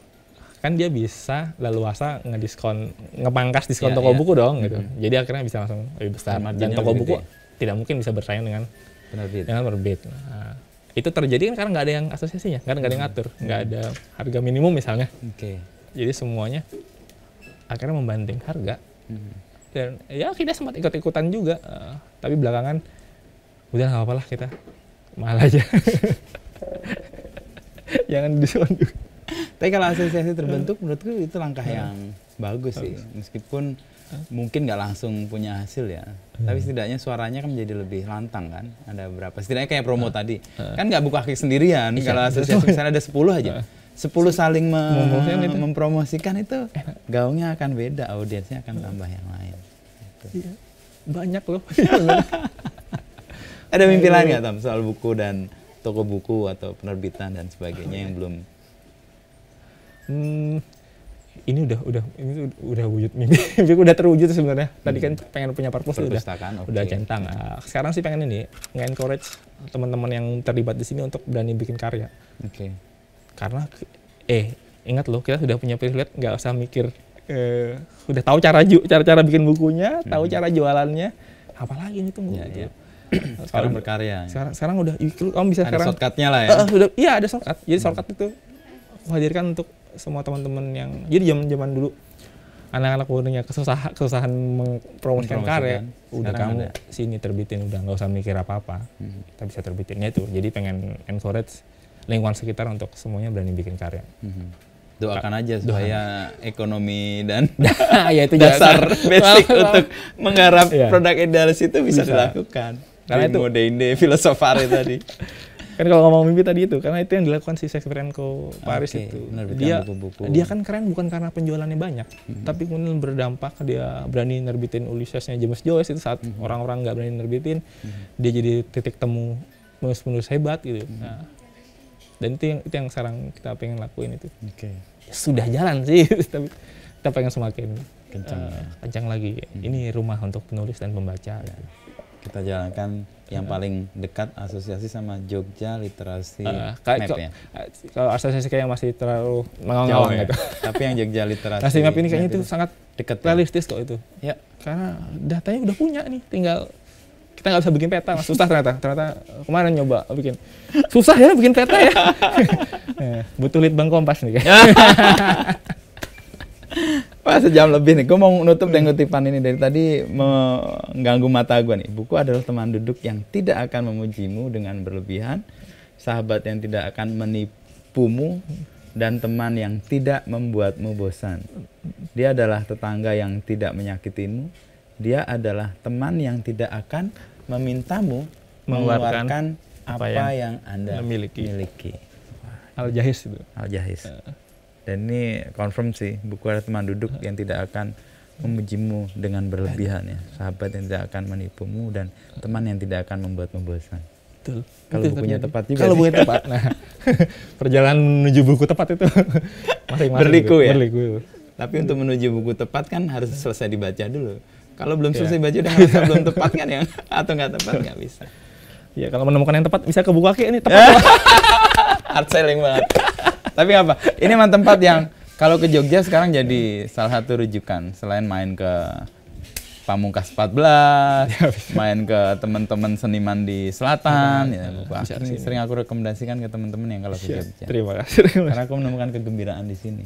kan dia bisa leluasa ngepangkas diskon toko buku dong gitu. Jadi akhirnya bisa langsung lebih besar. Dan toko buku tidak mungkin bisa bersaing dengan penerbit. Nah, itu terjadi kan karena nggak ada yang asosiasinya, kan nggak ada yang ngatur, nggak ada harga minimum misalnya. Jadi semuanya akhirnya membanding harga. Dan ya kita sempat ikut-ikutan juga, tapi belakangan udah nggak apa-apa lah, kita mahal aja. Jangan diskon juga. Tapi kalau asosiasi terbentuk, menurutku itu langkah yang bagus sih. Meskipun mungkin nggak langsung punya hasil ya, tapi setidaknya suaranya kan menjadi lebih lantang kan. Ada berapa? Setidaknya kayak promo tadi, kan nggak buka kaki sendirian. Kalau asosiasi misalnya ada 10 aja, 10 saling mempromosikan itu, gaungnya akan beda, audiensnya akan tambah yang lain. Iya, banyak loh. Ada mimpi lain nggak Tam soal buku dan toko buku atau penerbitan dan sebagainya yang belum? Ini udah wujud mimpi. Udah terwujud sebenarnya. Tadi kan pengen punya purpose udah centang. Sekarang sih pengen ini nge-encourage teman-teman yang terlibat di sini untuk berani bikin karya. Karena ingat loh, kita sudah punya privilege, nggak usah mikir, udah tahu cara bikin bukunya, tahu cara jualannya, apalagi ini tunggu. Sekarang berkarya. Sekarang udah, kamu bisa ada shortcut-nya lah ya. Iya, ada shortcut. Jadi shortcut itu aku hadirkan untuk semua teman-teman yang, jadi zaman dulu anak-anak punya kesusahan mempromosikan karya, udah kamu sini terbitin, udah nggak usah mikir apa-apa, kita bisa terbitinnya itu. Jadi pengen encourage lingkungan sekitar untuk semuanya berani bikin karya. Doakan aja supaya ekonomi dan ya itu dasar basic untuk menggarap produk idealis itu bisa dilakukan. Karena itu ide filosofari tadi. Kan kalau ngomong mimpi tadi itu, karena itu yang dilakukan si Shakespeare & Co. Paris itu. Dia kan keren bukan karena penjualannya banyak, tapi kemudian berdampak, dia berani nerbitin Ulysses-nya James Joyce itu saat orang-orang nggak berani nerbitin, dia jadi titik temu penulis hebat gitu. Nah, dan itu yang sekarang kita pengen lakuin itu. Sudah jalan sih, tapi kita pengen semakin kencang lagi. Ini rumah untuk penulis dan pembaca. Kita jalankan yang paling dekat asosiasi sama Jogja Literasi Map ya. Kalau asosiasi kayak masih terlalu ngawang gitu. Tapi yang Jogja Literasi Map ini kayaknya itu sangat dekat, realistis kok itu. Ya, karena datanya udah punya nih, tinggal kita nggak bisa bikin peta, susah ternyata kemarin nyoba bikin, susah ya bikin peta ya. Butuh litbang Kompas nih. Wah, sejam lebih nih. Gue mau nutup dengan kutipan ini dari tadi, mengganggu mata gue nih. Buku adalah teman duduk yang tidak akan memujimu dengan berlebihan, sahabat yang tidak akan menipumu, dan teman yang tidak membuatmu bosan. Dia adalah tetangga yang tidak menyakitimu. Dia adalah teman yang tidak akan memintamu mengeluarkan apa yang Anda miliki. Al-Jahiz itu. Al-Jahiz. Dan ini confirm sih, buku adalah teman duduk yang tidak akan memujimu dengan berlebihan ya. Sahabat yang tidak akan menipumu dan teman yang tidak akan membuatmu bosan. Betul. Kalau bukunya tepat juga. Kalau bukunya tepat. Nah, perjalanan menuju buku tepat itu masing-masing berliku ya. Berliku. Tapi untuk menuju buku tepat kan harus selesai dibaca dulu. Kalau belum selesai baca udah ngerasa belum tepat kan ya, atau nggak tepat nggak bisa. Ya kalau menemukan yang tepat bisa ke buku kaki ini tepat. Hard selling banget. Tapi apa? Ini memang tempat yang kalau ke Jogja sekarang jadi salah satu rujukan selain main ke Pamungkas 14, main ke teman-teman seniman di selatan, ya, buku akik sering aku rekomendasikan ke teman-teman yang kalau ke Jogja. Terima kasih. Karena aku menemukan kegembiraan di sini.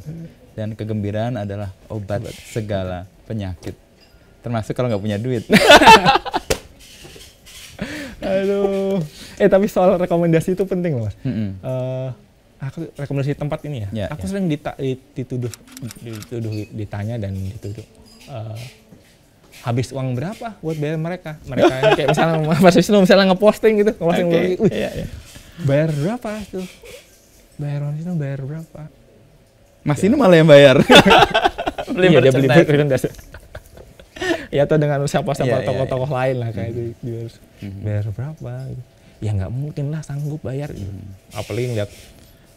Dan kegembiraan adalah obat segala penyakit. Termasuk kalau nggak punya duit. Aduh. Tapi soal rekomendasi itu penting loh, Mas. Aku rekomendasi tempat ini ya. Aku sering ditanya dan dituduh habis uang berapa buat bayar mereka yang kayak misalnya Mas Wisnu misalnya ngeposting gitu, bayar berapa tuh? Bayar berapa? Mas ini malah yang bayar. Iya, dia beli merchandise. Ya atau dengan siapa tokoh-tokoh lain lah kayak itu dia harus bayar berapa gitu. Ya nggak mungkin lah sanggup bayar gitu. Apalagi ngeliat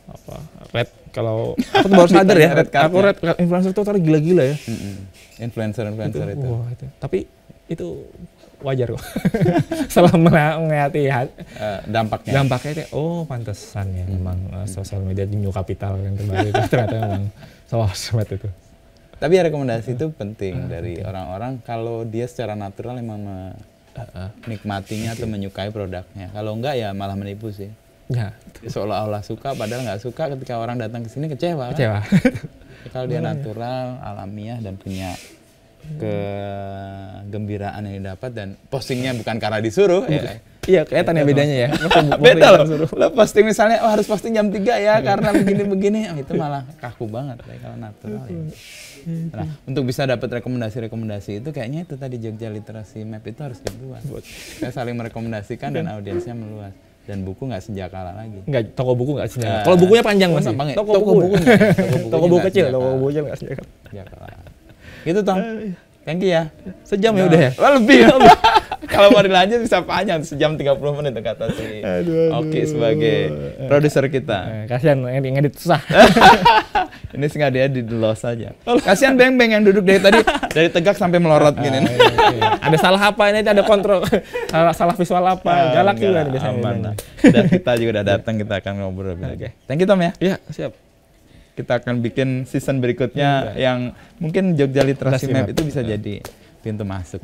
apa red, kalau aku baru sadar ya red influencer tuh terlalu gila-gila ya. Influencer itu. Wah, itu. Tapi itu wajar kok. Selama mengingati dampaknya itu, pantesan ya memang sosial media di new capital yang terbaru itu ternyata memang sosmed itu. Tapi rekomendasi itu penting dari orang-orang kalau dia secara natural emang menikmatinya atau menyukai produknya. Kalau enggak ya malah menipu sih. Ya, seolah-olah suka padahal nggak suka, ketika orang datang ke sini kecewa. Kalau dia natural, alamiah dan punya kegembiraan yang didapat dan postingnya bukan karena disuruh. Iya, kelihatan ya bedanya ya. Beda loh. Lo posting misalnya harus posting jam 3 ya karena begini-begini, itu malah kaku banget kalau natural ya. Nah, untuk bisa dapat rekomendasi-rekomendasi itu kayaknya itu tadi Jogja Literasi Map itu harus dibuat. Kita saling merekomendasikan dan audiensnya meluas. Dan buku nggak sejak kalah lagi. Nggak, toko buku nggak sejak kalah. Kalau bukunya panjang masih. Toko bukunya. Toko buku kecil, toko bukunya nggak sejak kalah. Gitu Tom. Thank you ya. Sejam ya udah ya? Lebih. Kalau mau dilanjut bisa panjang, sejam 30 menit kata si Oki sebagai produser kita. Kasihan yang ngedit susah. Ini sengaja di los saja. Kasihan Beng-Beng yang duduk dari tegak sampai melorot gini. Ada salah apa ini? Ada kontrol salah visual apa? Galak juga biasanya. Dan kita juga udah datang, kita akan ngobrol. Thank you Tom ya. Iya, siap. Kita akan bikin season berikutnya yang mungkin Jogja Literasi Map itu bisa jadi pintu masuk.